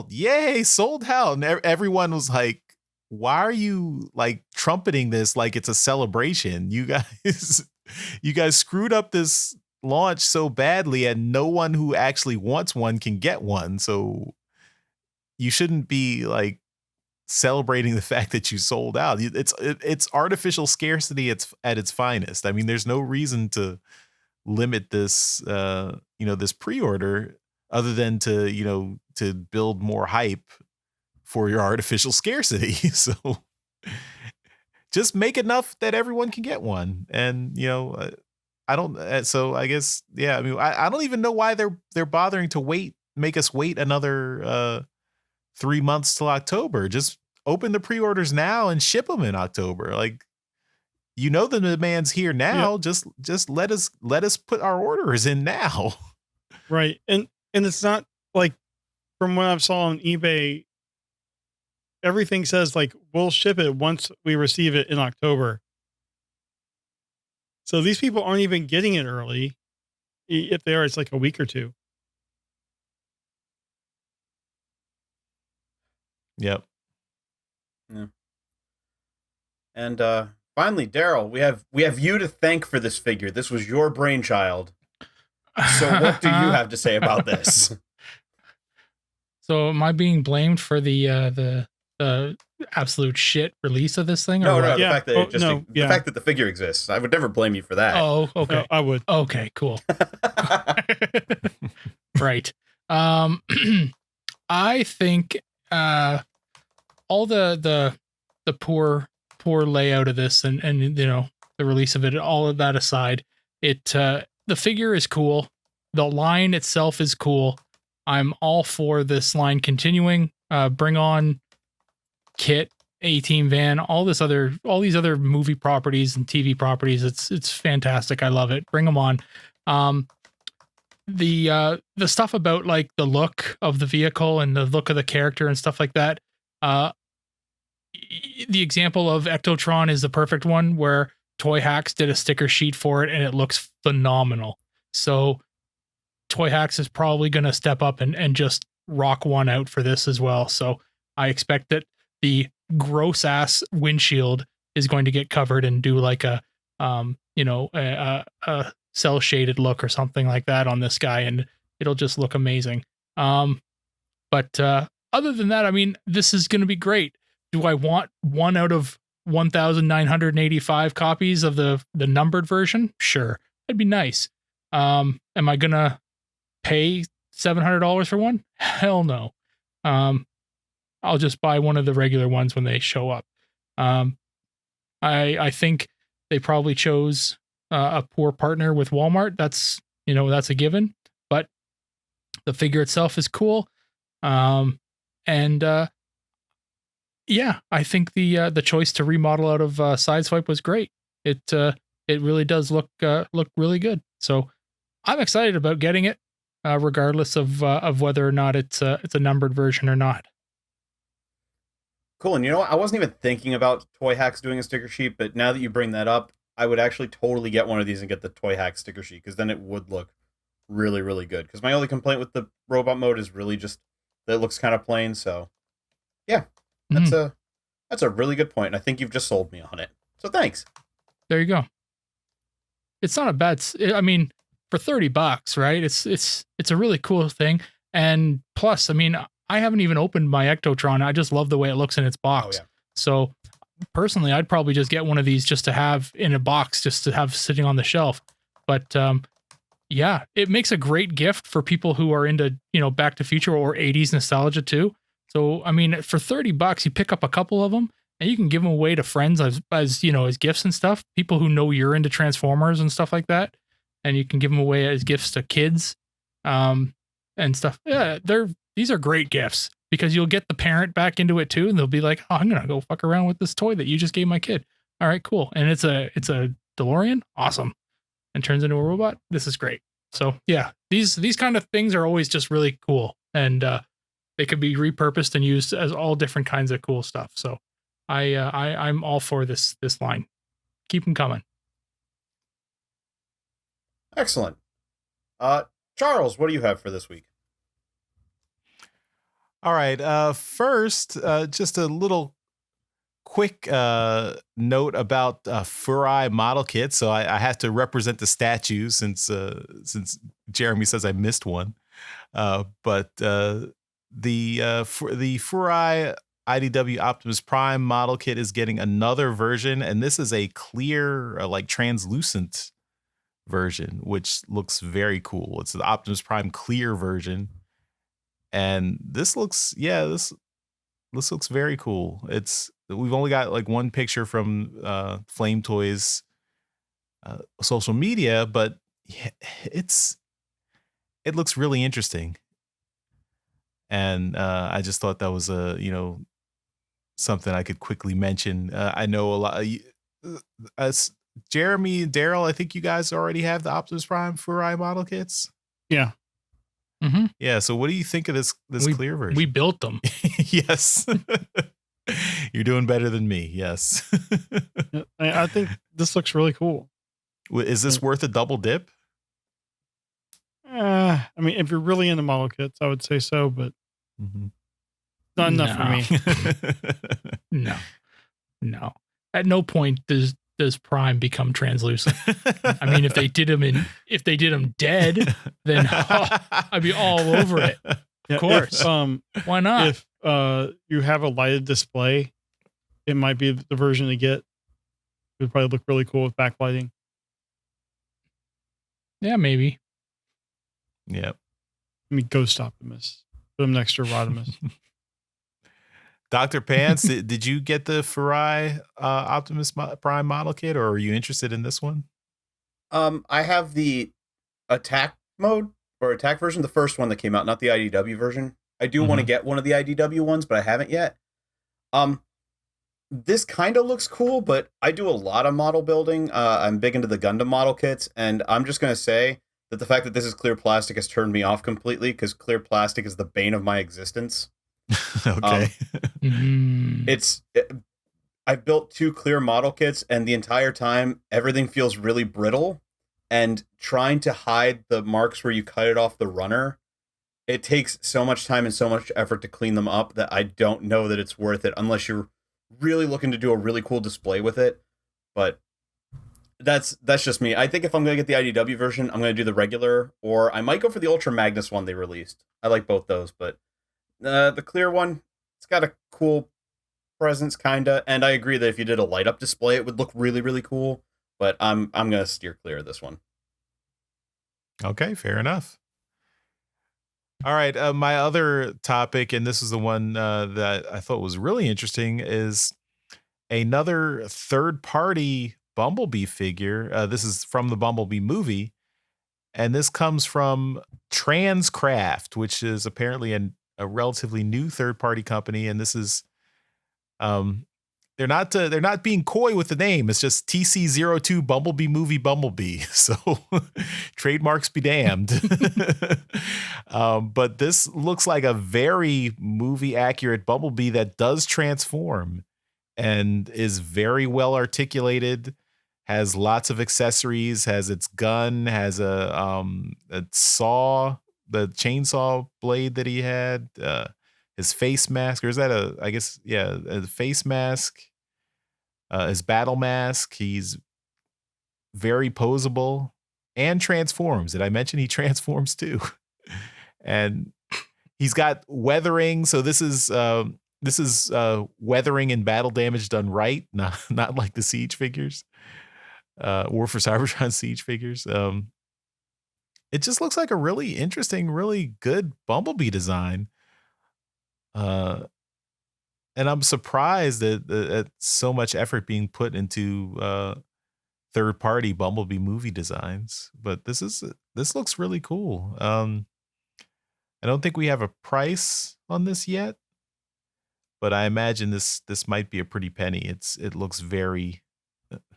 S2: yay, sold out. And everyone was like, why are you like trumpeting this like it's a celebration? You guys screwed up this launch so badly, and no one who actually wants one can get one. So you shouldn't be like celebrating the fact that you sold out. It's artificial scarcity at its finest. I mean, there's no reason to limit this this pre-order other than to build more hype for your artificial scarcity. So just make enough that everyone can get one. And I don't, so I guess, yeah, I mean, I don't even know why they're bothering to make us wait another 3 months till October. Just open the pre-orders now and ship them in October. Like, the demand's here now. Yeah. Just let us put our orders in now.
S5: Right. And it's not like, from what I saw on eBay, everything says like, we'll ship it once we receive it in October. So these people aren't even getting it early. If they are, it's like a week or two.
S2: Yep.
S4: Yeah. And finally, Daryl, we have you to thank for this figure. This was your brainchild. So what do you have to say about this?
S3: So am I being blamed for the absolute shit release of this thing?
S4: No,
S3: or
S4: no,
S3: what?
S4: the
S5: Yeah.
S4: fact that
S5: Oh,
S4: it just
S5: no,
S4: the
S5: yeah.
S4: fact that the figure exists, I would never blame you for that.
S3: Oh, okay.
S5: No, I would.
S3: Okay, cool. Right. I think all the poor layout of this and you know, the release of it, all of that aside, it the figure is cool. The line itself is cool. I'm all for this line continuing. Bring on Kit, A-Team Van, all these other movie properties and TV properties. It's fantastic. I love it. Bring them on. The stuff about like the look of the vehicle and the look of the character and stuff like that. The example of Ectotron is the perfect one, where Toy Hacks did a sticker sheet for it and it looks phenomenal. So Toy Hacks is probably going to step up and just rock one out for this as well. So I expect that the gross ass windshield is going to get covered and do like a cell shaded look or something like that on this guy, and it'll just look amazing. But other than that, I mean, this is going to be great. Do I want one out of 1,985 copies of the numbered version? Sure, that'd be nice. Am I gonna pay $700 for one? Hell no. I'll just buy one of the regular ones when they show up. I think they probably chose a poor partner with Walmart. That's a given. But the figure itself is cool. Yeah, I think the choice to remodel out of Sideswipe was great. It really does look really good. So I'm excited about getting it, regardless of whether or not it's a numbered version or not.
S4: Cool. And you know what? I wasn't even thinking about Toy Hacks doing a sticker sheet, but now that you bring that up, I would actually totally get one of these and get the Toy Hacks sticker sheet, because then it would look really, really good. Because my only complaint with the robot mode is really just that it looks kind of plain. So yeah, that's a really good point. And I think you've just sold me on it. So thanks.
S3: There you go. It's not a bad. I mean, for $30, right? It's a really cool thing. And plus, I mean, I haven't even opened my Ectotron. I just love the way it looks in its box.
S4: Oh, yeah.
S3: So personally, I'd probably just get one of these just to have in a box, just to have sitting on the shelf. But yeah, it makes a great gift for people who are into, Back to Future or 80s nostalgia too. So, I mean, for $30, you pick up a couple of them and you can give them away to friends as gifts and stuff. People who know you're into Transformers and stuff like that. And you can give them away as gifts to kids and stuff. Yeah, these are great gifts, because you'll get the parent back into it too. And they'll be like, oh, I'm going to go fuck around with this toy that you just gave my kid. All right, cool. And it's a DeLorean. Awesome. And turns into a robot. This is great. So yeah, these kind of things are always just really cool. And they could be repurposed and used as all different kinds of cool stuff. So I'm all for this line. Keep them coming.
S4: Excellent. Charles, what do you have for this week?
S2: All right. First, just a little quick note about Furai model kits. So I have to represent the statues since Jeremy says I missed one. But the Furai IDW Optimus Prime model kit is getting another version, and this is a clear, like translucent version, which looks very cool. It's the Optimus Prime clear version. And this looks very cool. We've only got like one picture from Flame Toys social media, but it looks really interesting. And I just thought that was something I could quickly mention. I know a lot as Jeremy and Daryl, I think you guys already have the Optimus Prime Furai model kits.
S5: Yeah.
S3: Mm-hmm.
S2: Yeah. So what do you think of this clear version?
S3: We built them.
S2: Yes. You're doing better than me. Yes.
S5: I think this looks really cool.
S2: Is this worth a double dip?
S5: I mean, if you're really into model kits, I would say so, but not enough for me.
S3: No. At no point does Prime become translucent. I mean, if they did him dead, then I'd be all over it.
S5: Yeah,
S3: of course. Why not?
S5: you have a lighted display, it might be the version to get. It would probably look really cool with backlighting.
S3: Yeah, maybe.
S2: Yeah.
S5: I mean, Ghost Optimus. Put him next to Rodimus.
S2: Dr. Pants, did you get the Furai Optimus Prime model kit, or are you interested in this one?
S4: I have the attack mode or attack version, the first one that came out, not the IDW version. I do want to get one of the IDW ones, but I haven't yet. This kind of looks cool, but I do a lot of model building. I'm big into the Gundam model kits, and I'm just going to say that the fact that this is clear plastic has turned me off completely, because clear plastic is the bane of my existence.
S2: Okay.
S4: I've built 2 clear model kits, and the entire time everything feels really brittle, and trying to hide the marks where you cut it off the runner, it takes so much time and so much effort to clean them up that I don't know that it's worth it unless you're really looking to do a really cool display with it. But that's just me. I think if I'm going to get the IDW version, I'm going to do the regular, or I might go for the Ultra Magnus one they released. I like both those, but the clear one, it's got a cool presence, kinda, and I agree that if you did a light up display, it would look really, really cool. But I'm gonna steer clear of this one.
S2: Okay, fair enough. All right, my other topic, and this is the one that I thought was really interesting, is another third-party Bumblebee figure. This is from the Bumblebee movie, and this comes from Transcraft, which is apparently a relatively new third-party company, and this is they're not being coy with the name. It's just TC02 Bumblebee movie Bumblebee. So trademarks be damned. But this looks like a very movie accurate Bumblebee that does transform and is very well articulated, has lots of accessories, has its gun, has a saw, the chainsaw blade that he had, his face mask, or is that a face mask, his battle mask. He's very posable and transforms. Did I mention he transforms too? And he's got weathering. So this is weathering and battle damage done right, not like the Siege figures, War for Cybertron Siege figures. It just looks like a really interesting, really good Bumblebee design. And I'm surprised that so much effort being put into third-party Bumblebee movie designs. But this looks really cool. I don't think we have a price on this yet, but I imagine this might be a pretty penny. It looks very,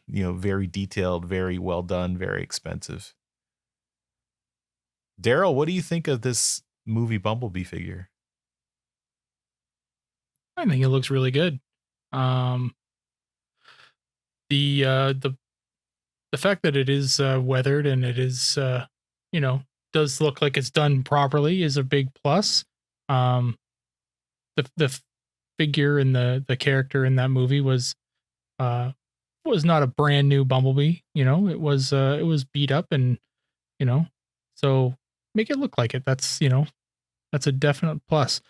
S2: very detailed, very well done, very expensive. Daryl, what do you think of this movie Bumblebee figure?
S3: I think it looks really good. The fact that it is weathered and it is does look like it's done properly is a big plus. The figure and the character in that movie was not a brand new Bumblebee. It was beat up, and so make it look like it. That's a definite plus.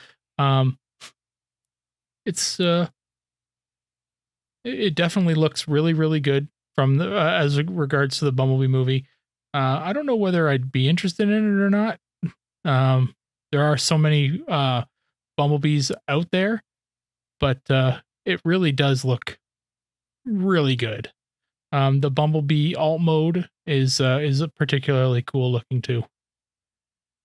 S3: It definitely looks really, really good from the as regards to the Bumblebee movie. I don't know whether I'd be interested in it or not. There are so many Bumblebees out there, but it really does look really good. The Bumblebee alt mode is particularly cool looking too.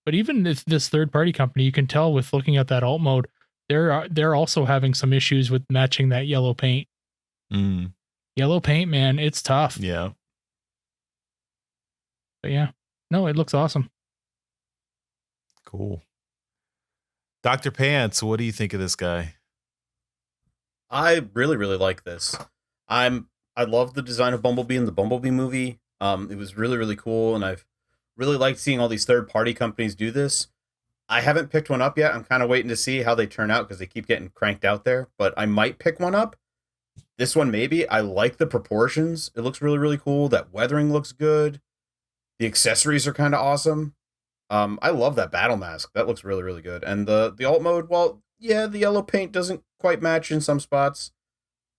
S3: But even if this third party company, you can tell with looking at that alt mode, they're also having some issues with matching that yellow paint. Yellow paint, man, it's tough.
S2: Yeah.
S3: But yeah, no, it looks awesome.
S2: Cool. Dr. Pants, what do you think of this guy?
S4: I really, really like this. I love the design of Bumblebee in the Bumblebee movie. It was really, really cool, and I've really liked seeing all these third-party companies do this. I haven't picked one up yet. I'm kind of waiting to see how they turn out because they keep getting cranked out there, but I might pick one up. This one, maybe. I like the proportions. It looks really, really cool. That weathering looks good. The accessories are kind of awesome. I love that battle mask. That looks really, really good. And the alt mode, well, yeah, the yellow paint doesn't quite match in some spots.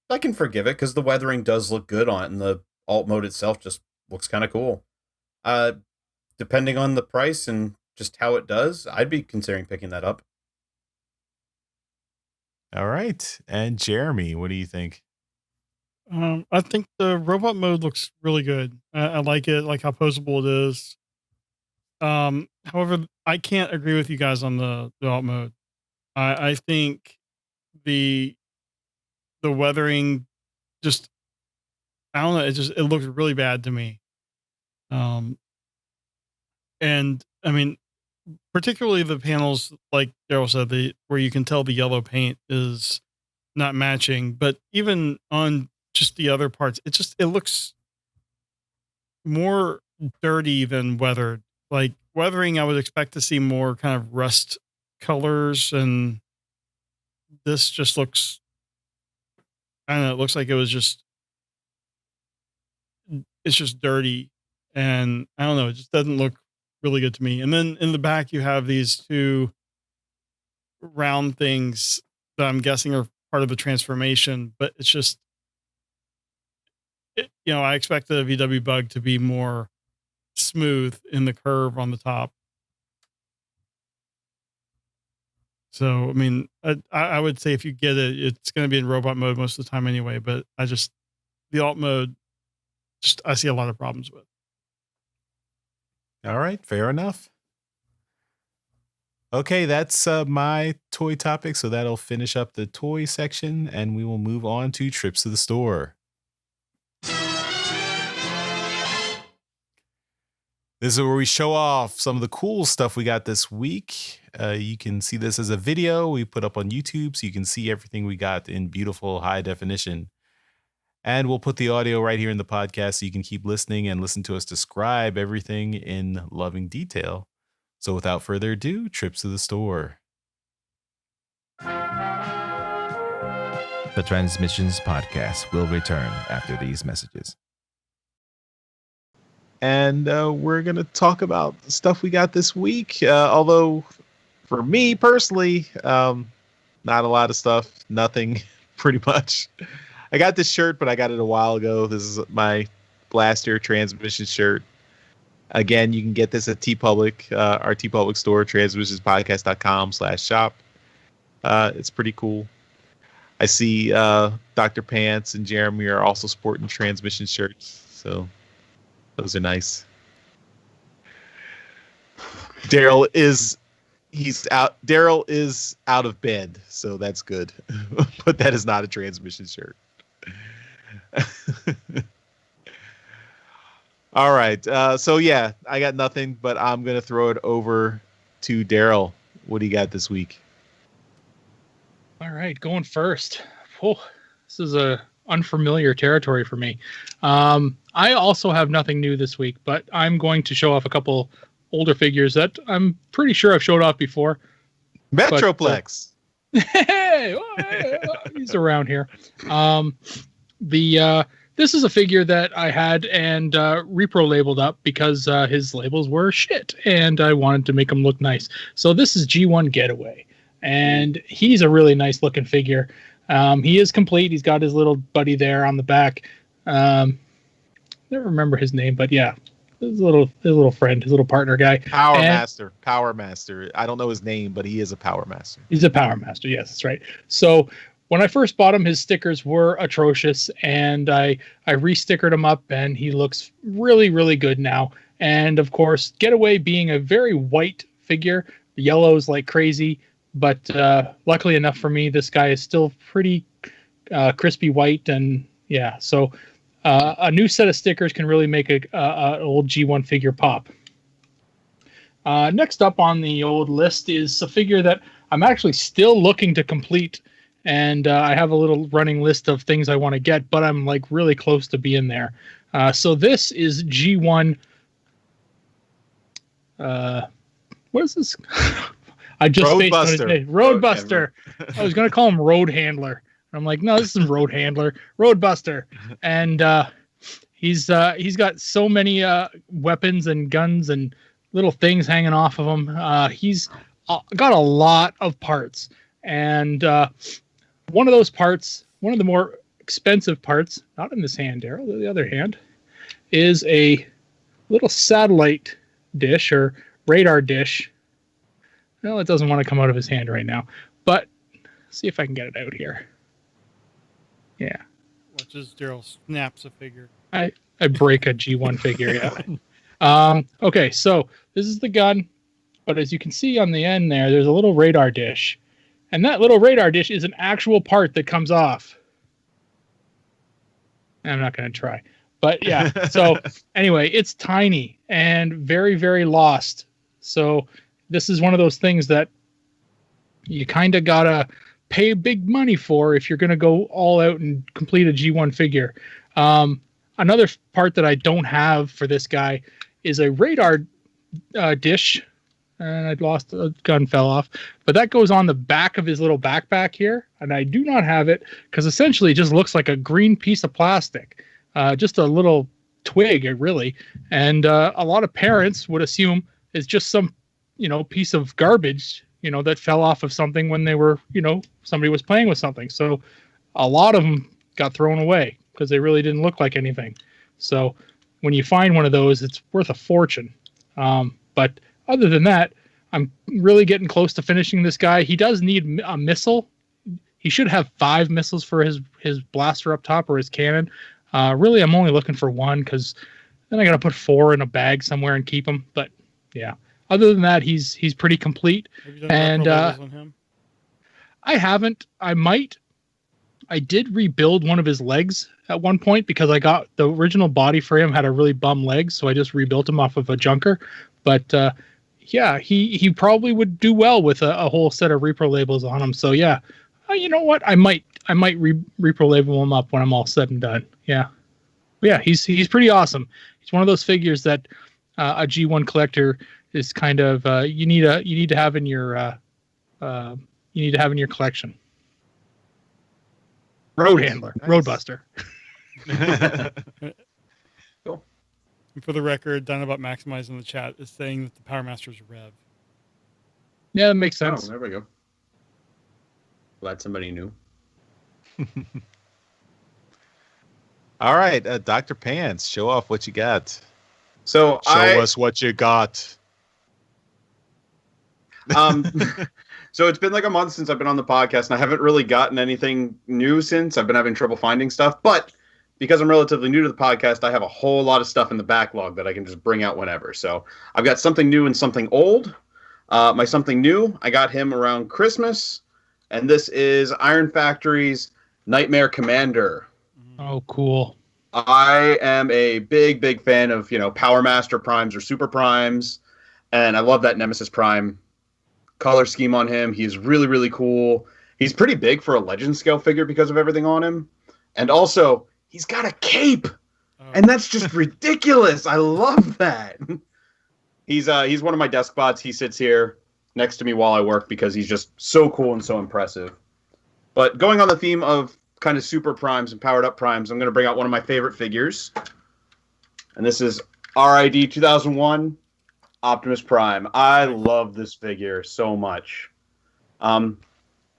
S4: I can forgive it because the weathering does look good on it, and the alt mode itself just looks kind of cool. Depending on the price and just how it does, I'd be considering picking that up.
S2: All right. And Jeremy, what do you think?
S5: I think the robot mode looks really good. I like it, like how posable it is. However, I can't agree with you guys on the alt mode. I think the weathering just, I don't know, it looks really bad to me. And I mean, particularly the panels, like Daryl said, where you can tell the yellow paint is not matching, but even on just the other parts, it looks more dirty than weathered. Like weathering, I would expect to see more kind of rust colors, and this just looks, I don't know, it looks like it's just dirty, and I don't know, it just doesn't look really good to me. And then in the back, you have these two round things that I'm guessing are part of the transformation, but it's just, I expect the VW Bug to be more smooth in the curve on the top. So, I mean, I would say if you get it, it's going to be in robot mode most of the time anyway, but the alt mode, I see a lot of problems with.
S2: All right. Fair enough. Okay. That's my toy topic. So that'll finish up the toy section, and we will move on to trips to the store. This is where we show off some of the cool stuff we got this week. You can see this as a video we put up on YouTube, so you can see everything we got in beautiful high definition. And we'll put the audio right here in the podcast so you can keep listening and listen to us describe everything in loving detail. So without further ado, trips to the store.
S6: The Transmissions podcast will return after these messages.
S2: And we're going to talk about the stuff we got this week. Although, for me personally, not a lot of stuff. Nothing, pretty much. I got this shirt, but I got it a while ago. This is my Blaster Transmission shirt. Again, you can get this at TeePublic, our TeePublic store, transmissionspodcast.com/shop. It's pretty cool. I see Dr. Pants and Jeremy are also sporting transmission shirts, so those are nice. Daryl is out of bed, so that's good. But that is not a transmission shirt. All right. So yeah, I got nothing, but I'm gonna throw it over to Daryl. What do you got this week?
S3: All right, going first. Oh, this is a unfamiliar territory for me. I also have nothing new this week, but I'm going to show off a couple older figures that I'm pretty sure I've showed off before.
S2: Metroplex.
S3: Hey, he's around here. This is a figure that I had and repro labeled up because his labels were shit, and I wanted to make them look nice. So this is G1 Getaway, and he's a really nice looking figure. He is complete. He's got his little buddy there on the back. Never remember his name, but yeah, his little friend, his little partner guy.
S2: Power Master. I don't know his name, but he is a Power Master.
S3: He's a Power Master. Yes, that's right. So when I first bought him, his stickers were atrocious, and I re-stickered him up, and he looks really, really good now. And of course, Getaway being a very white figure, the yellow's like crazy, but luckily enough for me, this guy is still pretty crispy white, and yeah, so a new set of stickers can really make a old G1 figure pop. Next up on the old list is a figure that I'm actually still looking to complete. And I have a little running list of things I want to get, but I'm like really close to being there. So this is G1. What is this? I just spaced on his name. Roadbuster. I was going to call him Road Handler. I'm like, no, this isn't Road Handler. Roadbuster. And he's got so many weapons and guns and little things hanging off of him. He's got a lot of parts. And one of those parts, one of the more expensive parts, not in this hand, Daryl, the other hand, is a little satellite dish or radar dish. Well, it doesn't want to come out of his hand right now, but see if I can get it out here. Yeah.
S5: Watch as Daryl snaps a figure.
S3: I break a G1 figure, yeah. Okay, so this is the gun, but as you can see on the end there's a little radar dish. And that little radar dish is an actual part that comes off. I'm not going to try. But yeah, so anyway, it's tiny and very, very lost. So this is one of those things that you kind of got to pay big money for if you're going to go all out and complete a G1 figure. Another part that I don't have for this guy is a radar dish. And I'd lost, a gun fell off. But that goes on the back of his little backpack here. And I do not have it because essentially it just looks like a green piece of plastic. Just a little twig, really. And a lot of parents would assume it's just some, piece of garbage, that fell off of something when they were, somebody was playing with something. So a lot of them got thrown away because they really didn't look like anything. So when you find one of those, it's worth a fortune. But other than that, I'm really getting close to finishing this guy. He does need a missile. He should have 5 missiles for his blaster up top or his cannon. Really, I'm only looking for 1 because then I got to put 4 in a bag somewhere and keep them. But yeah, other than that, he's pretty complete.
S5: Have you done
S3: And
S5: on him?
S3: I haven't. I might. I did rebuild one of his legs at one point because I got the original body for him had a really bum leg, so I just rebuilt him off of a junker. But yeah, he probably would do well with a whole set of repro labels on him. So yeah, you know what? I might repro label him up when I'm all said and done. Yeah, but yeah, he's pretty awesome. He's one of those figures that a G1 collector is kind of you need to have in your collection. Road handler,
S2: Nice.
S3: roadbuster.
S4: Cool.
S5: And for the record, Dinobot Maximize in the chat is saying that the Power Master is Rev.
S3: Yeah, that makes
S4: Oh,
S3: sense.
S4: there we go. Glad somebody knew.
S2: All right, Dr. Pants, show off what you got.
S4: So
S2: Show us what you got.
S4: So it's been like a month since I've been on the podcast, and I haven't really gotten anything new since. I've been having trouble finding stuff, but because I'm relatively new to the podcast, I have a whole lot of stuff in the backlog that I can just bring out whenever. So I've got something new and something old. My something new, I got him around Christmas, and this is Iron Factory's Nightmare Commander.
S3: Oh, cool.
S4: I am a big fan of, Power Master Primes or Super Primes, and I love that Nemesis Prime color scheme on him. He's really cool. He's pretty big for a legend scale figure because of everything on him. And also, he's got a cape. And that's just ridiculous. I love that. He's one of my desk bots. He sits here next to me while I work because he's just so cool and so impressive. But going on the theme of kind of super primes and powered up primes, I'm going to bring out one of my favorite figures. And this is RID 2001 Optimus Prime. I love this figure so much.
S2: I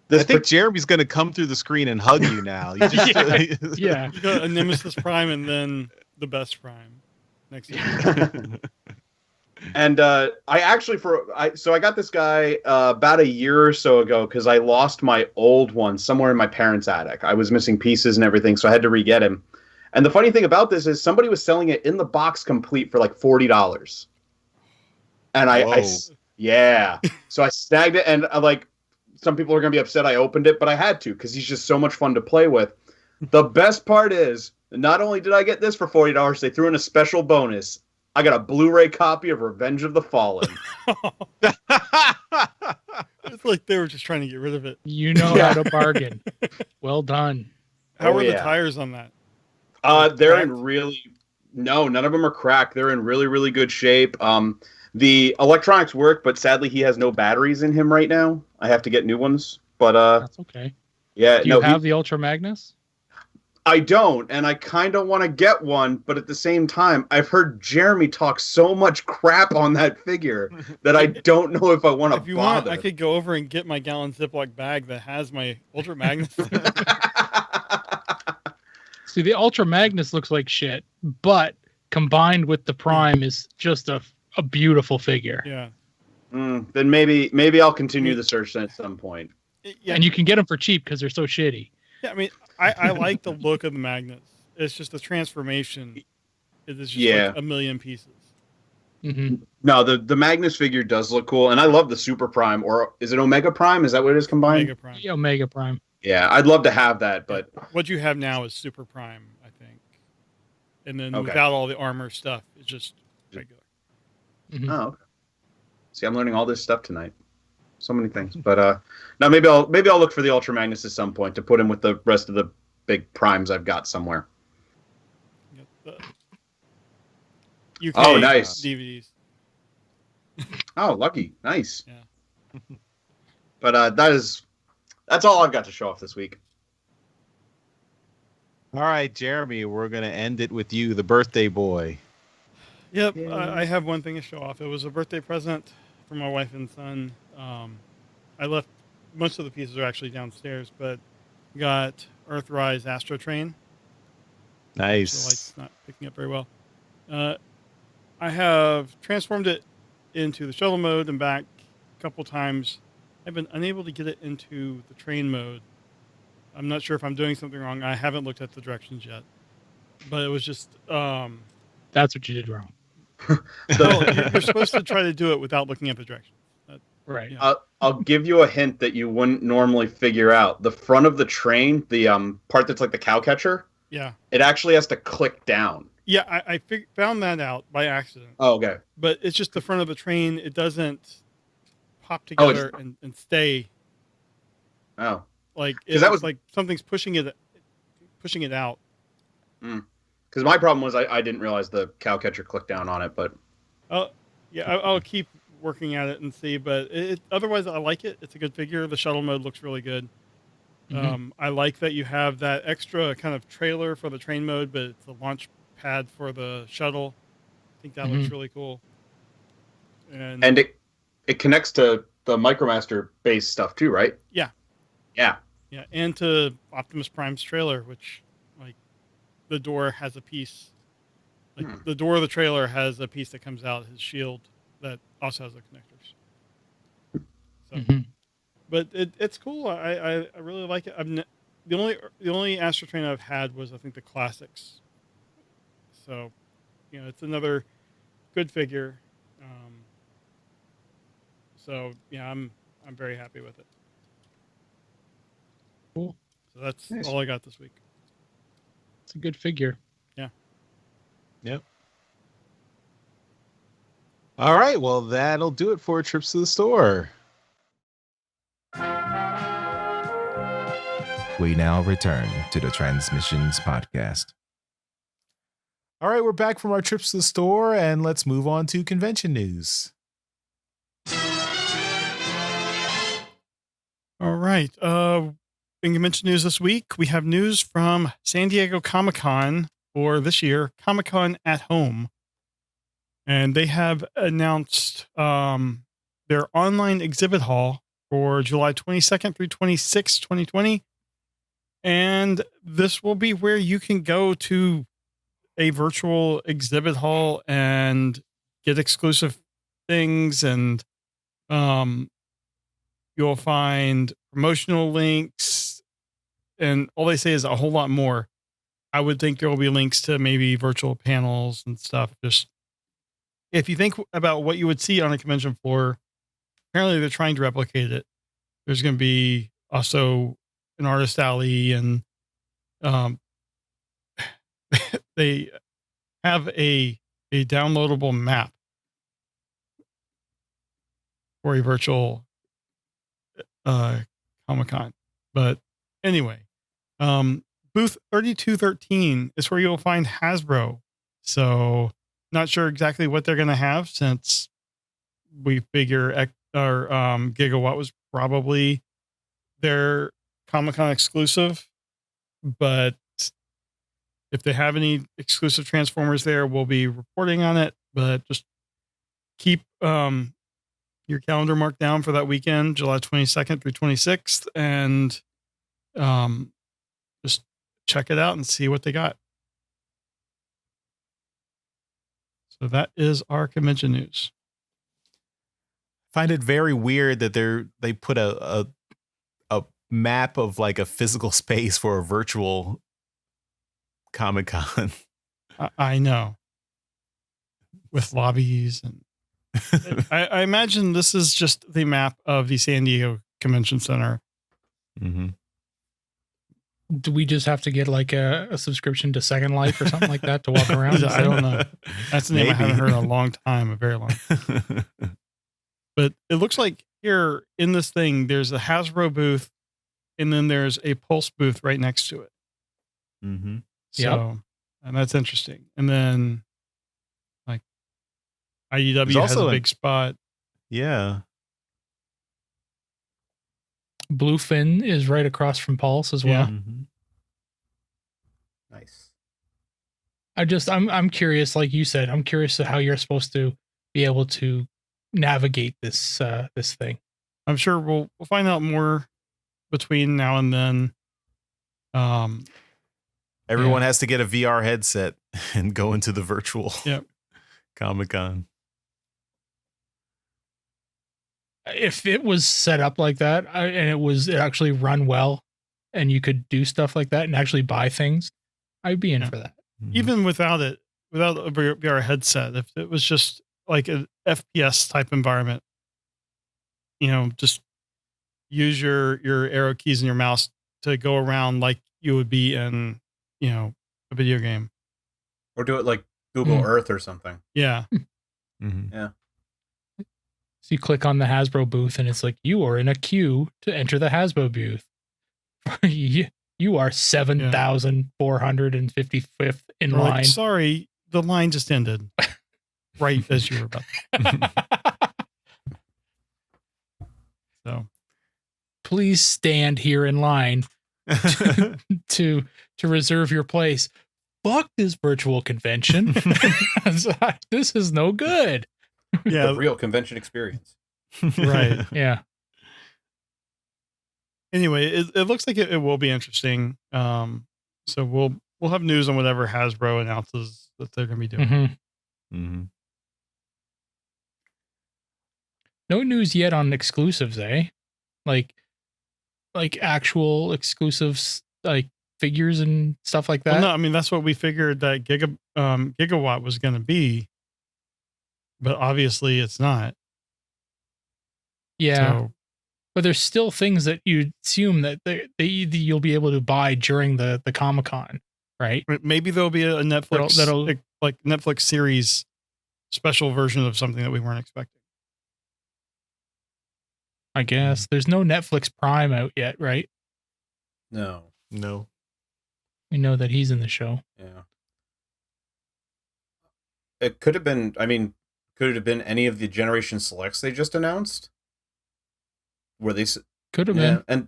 S2: think Jeremy's going to come through the screen and hug you now. You just,
S3: Yeah.
S5: You got a Nemesis Prime and then the best Prime next year.
S4: And I actually I got this guy about a year or so ago because I lost my old one somewhere in my parents' attic. I was missing pieces and everything, so I had to re-get him. And the funny thing about this is somebody was selling it in the box complete for like $40. And yeah. So I snagged it, and some people are going to be upset I opened it, but I had to because he's just so much fun to play with. The best part is, not only did I get this for $40, they threw in a special bonus. I got a Blu-ray copy of Revenge of the Fallen.
S5: It's like they were just trying to get rid of it.
S3: You know how to bargain. Well done.
S5: How are the
S4: yeah.
S5: tires on that?
S4: They're
S5: Cracked?
S4: no, none of them are cracked. They're in really good shape. The electronics work, but sadly he has no batteries in him right now. I have to get new ones. But
S3: That's okay.
S4: yeah,
S3: Do you have the Ultra Magnus?
S4: I don't, and I kind of want to get one, but at the same time, I've heard Jeremy talk so much crap on that figure that I don't know if I want to
S5: If you
S4: bother.
S5: want, I could go over and get my gallon Ziploc bag that has my Ultra Magnus.
S3: See, the Ultra Magnus looks like shit, but combined with the Prime is just a beautiful figure.
S5: Yeah.
S4: Then maybe I'll continue the search at some point.
S5: Yeah.
S3: And you can get them for cheap because they're so shitty.
S5: Yeah, I mean, I like the look of the Magnus. It's just the transformation. It is just like a million pieces.
S3: Mm-hmm.
S4: No, the Magnus figure does look cool, and I love the Super Prime, or is it Omega Prime? Is that what it is combined?
S5: Omega Prime.
S3: Yeah, Omega Prime.
S4: Yeah, I'd love to have that, but
S5: what you have now is Super Prime, I think, and then without all the armor stuff, it's just regular.
S3: Mm-hmm.
S4: Oh, okay. See, I'm learning all this stuff tonight. So many things, but now maybe I'll look for the Ultra Magnus at some point to put him with the rest of the big primes I've got somewhere.
S5: UK
S4: oh, nice
S5: DVDs.
S4: Oh, lucky, nice.
S5: Yeah.
S4: But that's all I've got to show off this week.
S7: All right, Jeremy, we're gonna end it with you, the birthday boy.
S5: Yep, I have one thing to show off. It was a birthday present for my wife and son. I left most of the pieces are actually downstairs, but got Earthrise Astro Train.
S7: Nice.
S5: The light's not picking up very well. I have transformed it into the shuttle mode and back a couple times. I've been unable to get it into the train mode. I'm not sure if I'm doing something wrong. I haven't looked at the directions yet, but it was just
S3: that's what you did wrong.
S5: You're supposed to try to do it without looking at the directions.
S3: Right.
S5: Yeah.
S4: I'll give you a hint that you wouldn't normally figure out. The front of the train, the part that's like the cow catcher,
S5: Yeah.
S4: it actually has to click down.
S5: Yeah, I found that out by accident.
S4: Oh, okay.
S5: But it's just the front of the train. It doesn't pop together and stay.
S4: Oh.
S5: Like
S4: that was
S5: like something's pushing it out.
S4: Because my problem was I didn't realize the cow catcher clicked down on it, but
S5: I'll keep working at it and see. But otherwise, I like it. It's a good figure. The shuttle mode looks really good.
S3: Mm-hmm.
S5: I like that you have that extra kind of trailer for the train mode, but it's a launch pad for the shuttle. I think that looks really cool. And
S4: it connects to the Micromaster base stuff too, right?
S5: Yeah.
S4: Yeah.
S5: Yeah, and to Optimus Prime's trailer, which, like, the door has a piece. Like, the door of the trailer has a piece that comes out, his shield, that also has the connectors. So, but it's cool. I really like it. The only Astro Train I've had was, I think, the classics. So, it's another good figure. So yeah, I'm very happy with it.
S3: Cool.
S5: So that's all I got this week.
S3: It's a good figure.
S5: Yeah.
S7: Yep. All right. Well, that'll do it for Trips to the Store.
S6: We now return to the Transmissions podcast.
S2: All right, we're back from our trips to the store, and let's move on to convention news.
S5: All right. In convention news this week, we have news from San Diego Comic-Con for this year, Comic-Con at Home. And they have announced their online exhibit hall for July 22nd through 26th, 2020. And this will be where you can go to a virtual exhibit hall and get exclusive things, and you'll find promotional links, and all they say is a whole lot more. I would think there will be links to maybe virtual panels and stuff. Just if you think about what you would see on a convention floor, apparently they're trying to replicate it. There's going to be also an artist alley, and they have a downloadable map for a virtual Comic-Con. But anyway, booth 3213 is where you'll find Hasbro. So not sure exactly what they're going to have, since we figure Gigawatt was probably their Comic-Con exclusive, but if they have any exclusive Transformers there, we'll be reporting on it. But just keep your calendar marked down for that weekend, July 22nd through 26th, and just check it out and see what they got. So that is our convention news.
S2: Find it very weird that they put a map of like a physical space for a virtual Comic-Con.
S5: I know. With lobbies and I imagine this is just the map of the San Diego Convention Center.
S2: Mm-hmm.
S3: Do we just have to get like a subscription to Second Life or something like that to walk around?
S5: I don't know. That's the name I haven't heard in a long time, a very long time. But it looks like here in this thing, there's a Hasbro booth, and then there's a Pulse booth right next to it.
S2: Mm-hmm.
S5: So, and that's interesting. And then, like, IDW has a big spot.
S2: Yeah.
S3: Bluefin is right across from Pulse as well.
S5: Yeah.
S2: Mm-hmm.
S4: Nice.
S3: I'm curious, like you said, I'm curious to how you're supposed to be able to navigate this this thing.
S5: I'm sure we'll find out more between now and then.
S2: Everyone has to get a VR headset and go into the virtual Comic-Con.
S3: If it was set up like that and it actually run well and you could do stuff like that and actually buy things, I'd be in for that.
S2: Mm-hmm.
S5: Even without a VR headset, if it was just like an FPS type environment, just use your arrow keys and your mouse to go around like you would be in, a video game.
S4: Or do it like Google Earth or something.
S5: Yeah.
S2: Mm-hmm.
S4: Yeah.
S3: So you click on the Hasbro booth and it's like, you are in a queue to enter the Hasbro booth. You are 7,455th in line.
S5: Like, sorry, the line just ended right as you were about So
S3: please stand here in line to reserve your place. Fuck this virtual convention. This is no good.
S5: Yeah.
S4: The real convention experience.
S5: Right.
S3: Yeah.
S5: Anyway, it looks like it will be interesting. So we'll have news on whatever Hasbro announces that they're going to be doing.
S3: Mm-hmm.
S2: Mm-hmm.
S3: No news yet on exclusives, eh? Like actual exclusives, like figures and stuff like that.
S5: Well, no, I mean that's what we figured that Gigawatt was going to be, but obviously it's not.
S3: Yeah.
S5: So,
S3: but there's still things that you assume that you'll be able to buy during the Comic-Con, right?
S5: maybe there'll be a Netflix like Netflix series special version of something that we weren't expecting.
S3: I guess there's no Netflix Prime out yet, right?
S4: No.
S3: We know that he's in the show.
S4: Yeah. It could have been, could it have been any of the Generation Selects they just announced? Were they
S3: could have been.
S4: And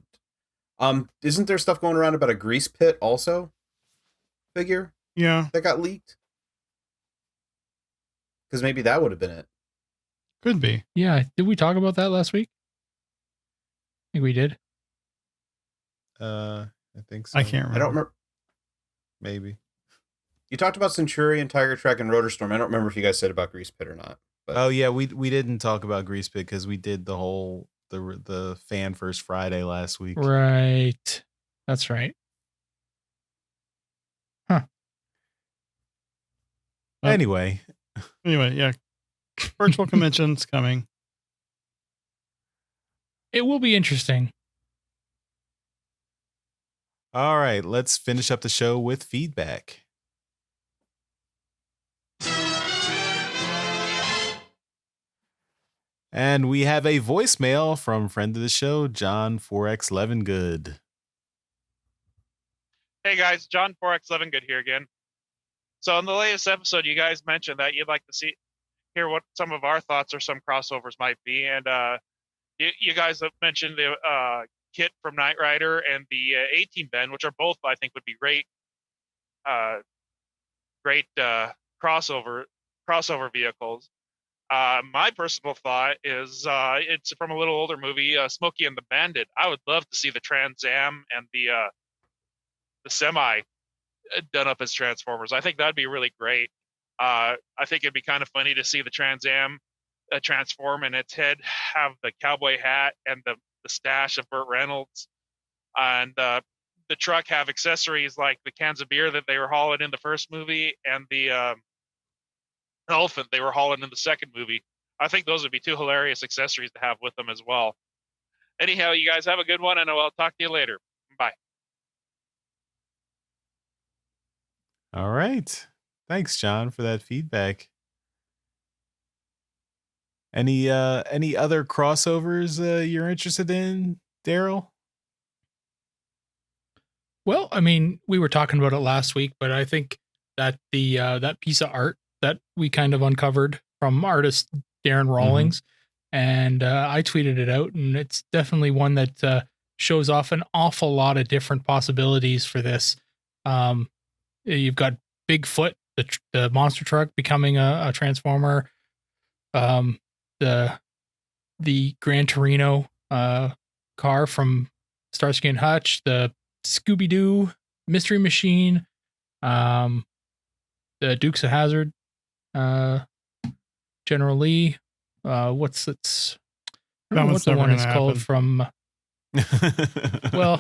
S4: isn't there stuff going around about a Grease Pit also figure?
S5: Yeah.
S4: That got leaked? Because maybe that would have been it.
S5: Could be.
S3: Yeah. Did we talk about that last week? I think we did.
S2: I think so.
S5: I can't remember.
S4: I don't remember.
S2: Maybe.
S4: You talked about Centurion, Tiger Trek, and Rotor Storm. I don't remember if you guys said about Grease Pit or not. But
S2: Oh yeah, we didn't talk about Grease Pit because we did the whole the Fan First Friday last week.
S3: Right. That's right. Huh.
S2: Anyway,
S5: yeah. Virtual convention's coming.
S3: It will be interesting.
S2: all right, let's finish up the show with feedback. And we have a voicemail from friend of the show, John 4X Levengood.
S8: Hey guys, John 4X Levengood here again. So in the latest episode, you guys mentioned that you'd like to hear what some of our thoughts or some crossovers might be, and you guys have mentioned the Kit from Knight Rider and the A-Team Ben, which are both I think would be great great crossover vehicles. My personal thought is it's from a little older movie, Smokey and the Bandit. I would love to see the Trans Am and the semi done up as Transformers. I think that'd be really great. I think it'd be kind of funny to see the Trans Am transform and its head have the cowboy hat and the stash of Burt Reynolds, and the truck have accessories like the cans of beer that they were hauling in the first movie and the elephant they were hauling in the second movie. I think those would be two hilarious accessories to have with them as well. Anyhow, you guys have a good one, and I'll talk to you later. Bye.
S2: All right. Thanks, John, for that feedback. Any other crossovers you're interested in, Daryl?
S3: Well, I mean, we were talking about it last week, but I think that the that piece of art that we kind of uncovered from artist Darren Rawlings, and I tweeted it out, and it's definitely one that shows off an awful lot of different possibilities for this. You've got Bigfoot, the monster truck, becoming a transformer. The Gran Torino car from Starsky and Hutch, the Scooby-Doo Mystery Machine, the Dukes of Hazzard, General Lee. What's its? I don't know what the one is called from. Well,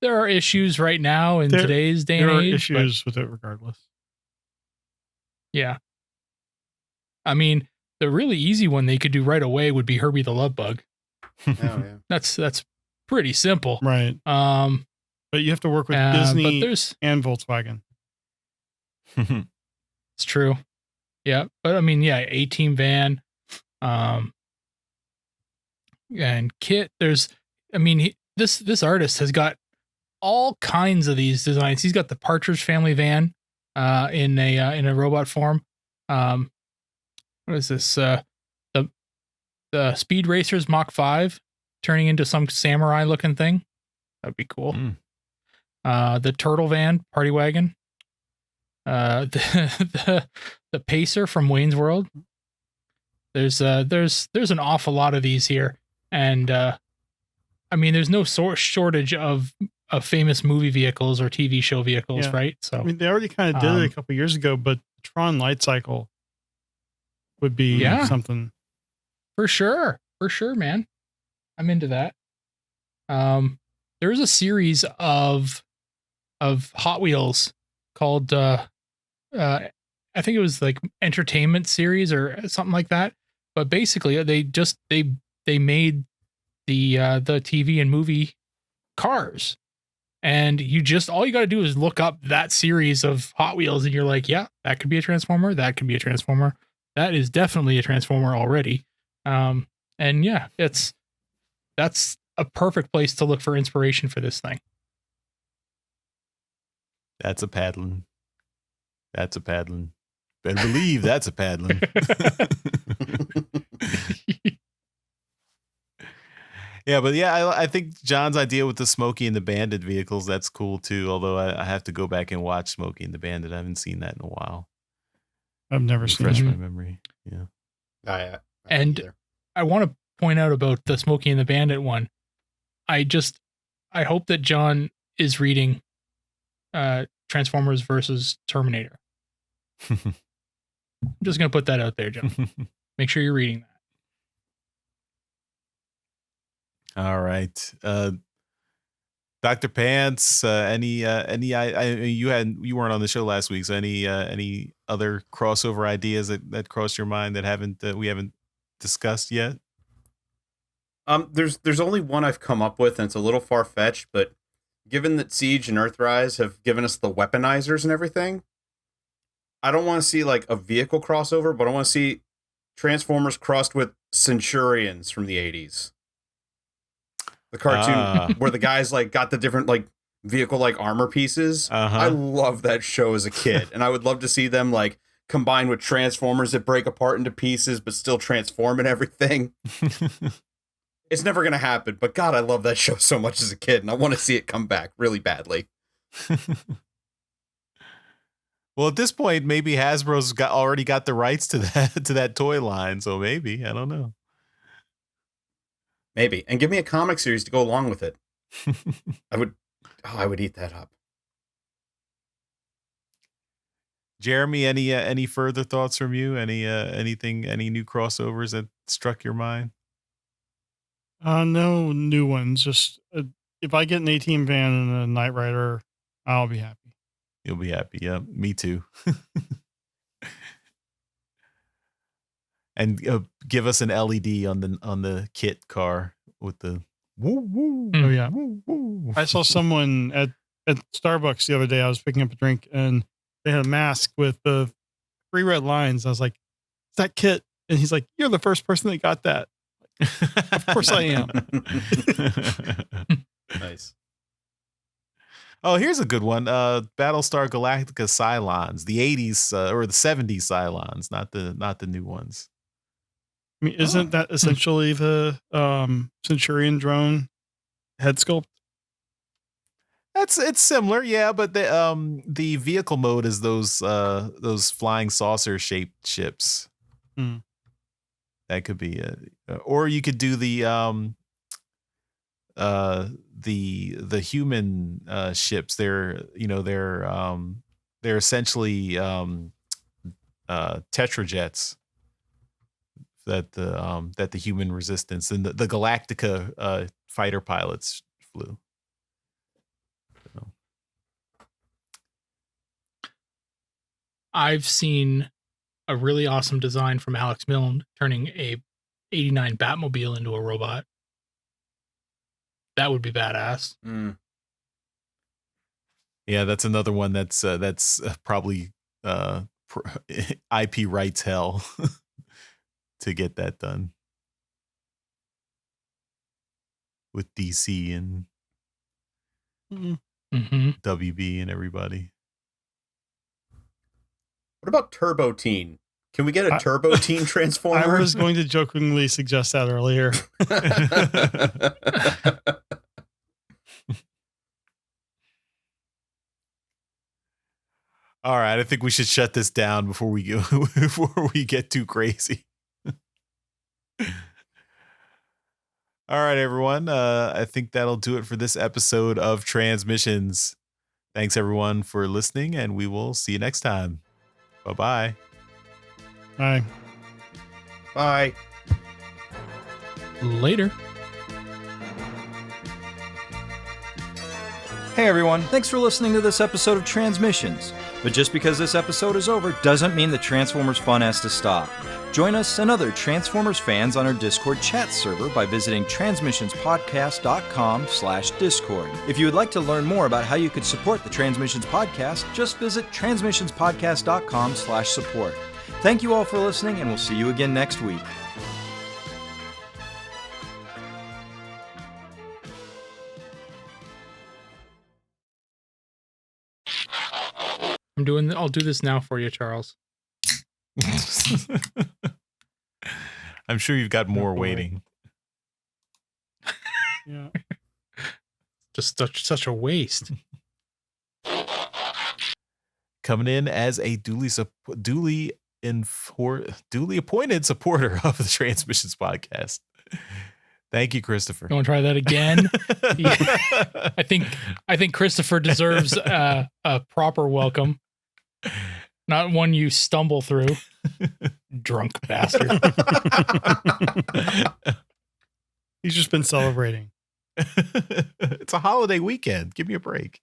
S3: there are issues right now in today's day and age. There are
S5: issues with it regardless.
S3: Yeah. I mean, the really easy one they could do right away would be Herbie the Love Bug.
S4: Oh, yeah.
S3: That's pretty simple.
S5: Right. But you have to work with Disney and Volkswagen.
S3: It's true. Yeah. But I mean, yeah, A-Team van. And Kit, this artist has got all kinds of these designs. He's got the Partridge Family van in a robot form. What is this? The Speed Racers Mach 5 turning into some samurai looking thing. That'd be cool. The Turtle Van Party Wagon. The Pacer from Wayne's World. There's an awful lot of these here, and I mean, there's no shortage of famous movie vehicles or TV show vehicles, right? So
S5: I mean, they already kind of did it a couple years ago, but Tron Light Cycle would be something
S3: for sure, man. I'm into that. There is a series of Hot Wheels called I think it was like Entertainment Series or something like that. But basically, they made the TV and movie cars, and all you got to do is look up that series of Hot Wheels, and you're like, yeah, that could be a Transformer. That could be a Transformer. That is definitely a Transformer already. And yeah, that's a perfect place to look for inspiration for this thing.
S2: That's a paddling. Better believe that's a paddling. Yeah, but yeah, I think John's idea with the Smokey and the Bandit vehicles, that's cool too. Although I have to go back and watch Smokey and the Bandit. I haven't seen that in a while.
S5: I've never seen
S2: Refresh
S5: it.
S2: my memory. Yeah.
S3: And I want to point out about the Smokey and the Bandit one. I hope that John is reading Transformers versus Terminator. I'm just going to put that out there, John. Make sure you're reading that.
S2: All right. Dr. Pants, you weren't on the show last week, so any other crossover ideas that crossed your mind that we haven't discussed yet?
S4: There's only one I've come up with, and it's a little far-fetched, but given that Siege and Earthrise have given us the weaponizers and everything, I don't want to see like a vehicle crossover, but I want to see Transformers crossed with Centurions from the 80s. The cartoon where the guys like got the different like vehicle like armor pieces. I love that show as a kid, and I would love to see them like combined with Transformers that break apart into pieces but still transform and everything. It's never going to happen, but God, I love that show so much as a kid, and I want to see it come back really badly.
S2: Well, at this point, maybe Hasbro's already got the rights to that toy line, so maybe, I don't know.
S4: Maybe. And give me a comic series to go along with it. I would eat that up.
S2: Jeremy, any further thoughts from you? Any new crossovers that struck your mind?
S5: No new ones. Just if I get an A-Team van and a Knight Rider, I'll be happy.
S2: You'll be happy. Yeah, me too. And give us an LED on the kit car with the woo woo.
S5: Oh yeah.
S2: Woo, woo.
S5: I saw someone at Starbucks the other day. I was picking up a drink and they had a mask with the 3 red lines. I was like, "Is that Kit?" And he's like, "You're the first person that got that." Of course I am.
S4: Nice.
S2: Oh, here's a good one. Battlestar Galactica Cylons, the 80s or the 70s Cylons, not the new ones.
S5: I mean, isn't that essentially the Centurion drone head sculpt?
S2: It's similar, yeah, but the vehicle mode is those flying saucer shaped ships.
S5: Hmm.
S2: That could be it. Or you could do the human ships. They're essentially tetrajets that the human resistance and the Galactica fighter pilots flew. So.
S3: I've seen a really awesome design from Alex Milne turning a 89 Batmobile into a robot. That would be badass.
S4: Mm.
S2: Yeah, that's another one that's probably IP rights hell to get that done with DC and WB and everybody.
S4: What about Turbo Teen? Can we get a Turbo Teen Transformer?
S5: I was going to jokingly suggest that earlier.
S2: All right, I think we should shut this down before we get too crazy. All right, everyone. I think that'll do it for this episode of Transmissions. Thanks, everyone, for listening, and we will see you next time. Bye-bye.
S5: Bye.
S4: Bye.
S3: Later.
S1: Hey everyone, thanks for listening to this episode of Transmissions. But just because this episode is over doesn't mean the Transformers fun has to stop. Join us and other Transformers fans on our Discord chat server by visiting transmissionspodcast.com/discord. If you would like to learn more about how you could support the Transmissions podcast, just visit transmissionspodcast.com/support. Thank you all for listening, and we'll see you again next week.
S3: I'll do this now for you, Charles.
S2: I'm sure you've got more waiting.
S5: Yeah.
S3: Just such a waste.
S2: Coming in as a duly appointed supporter of the Transmissions podcast. Thank you, Christopher.
S3: You want to try that again? Yeah. I think Christopher deserves a proper welcome, not one you stumble through. Drunk bastard.
S5: He's just been celebrating.
S2: It's a holiday weekend. Give me a break.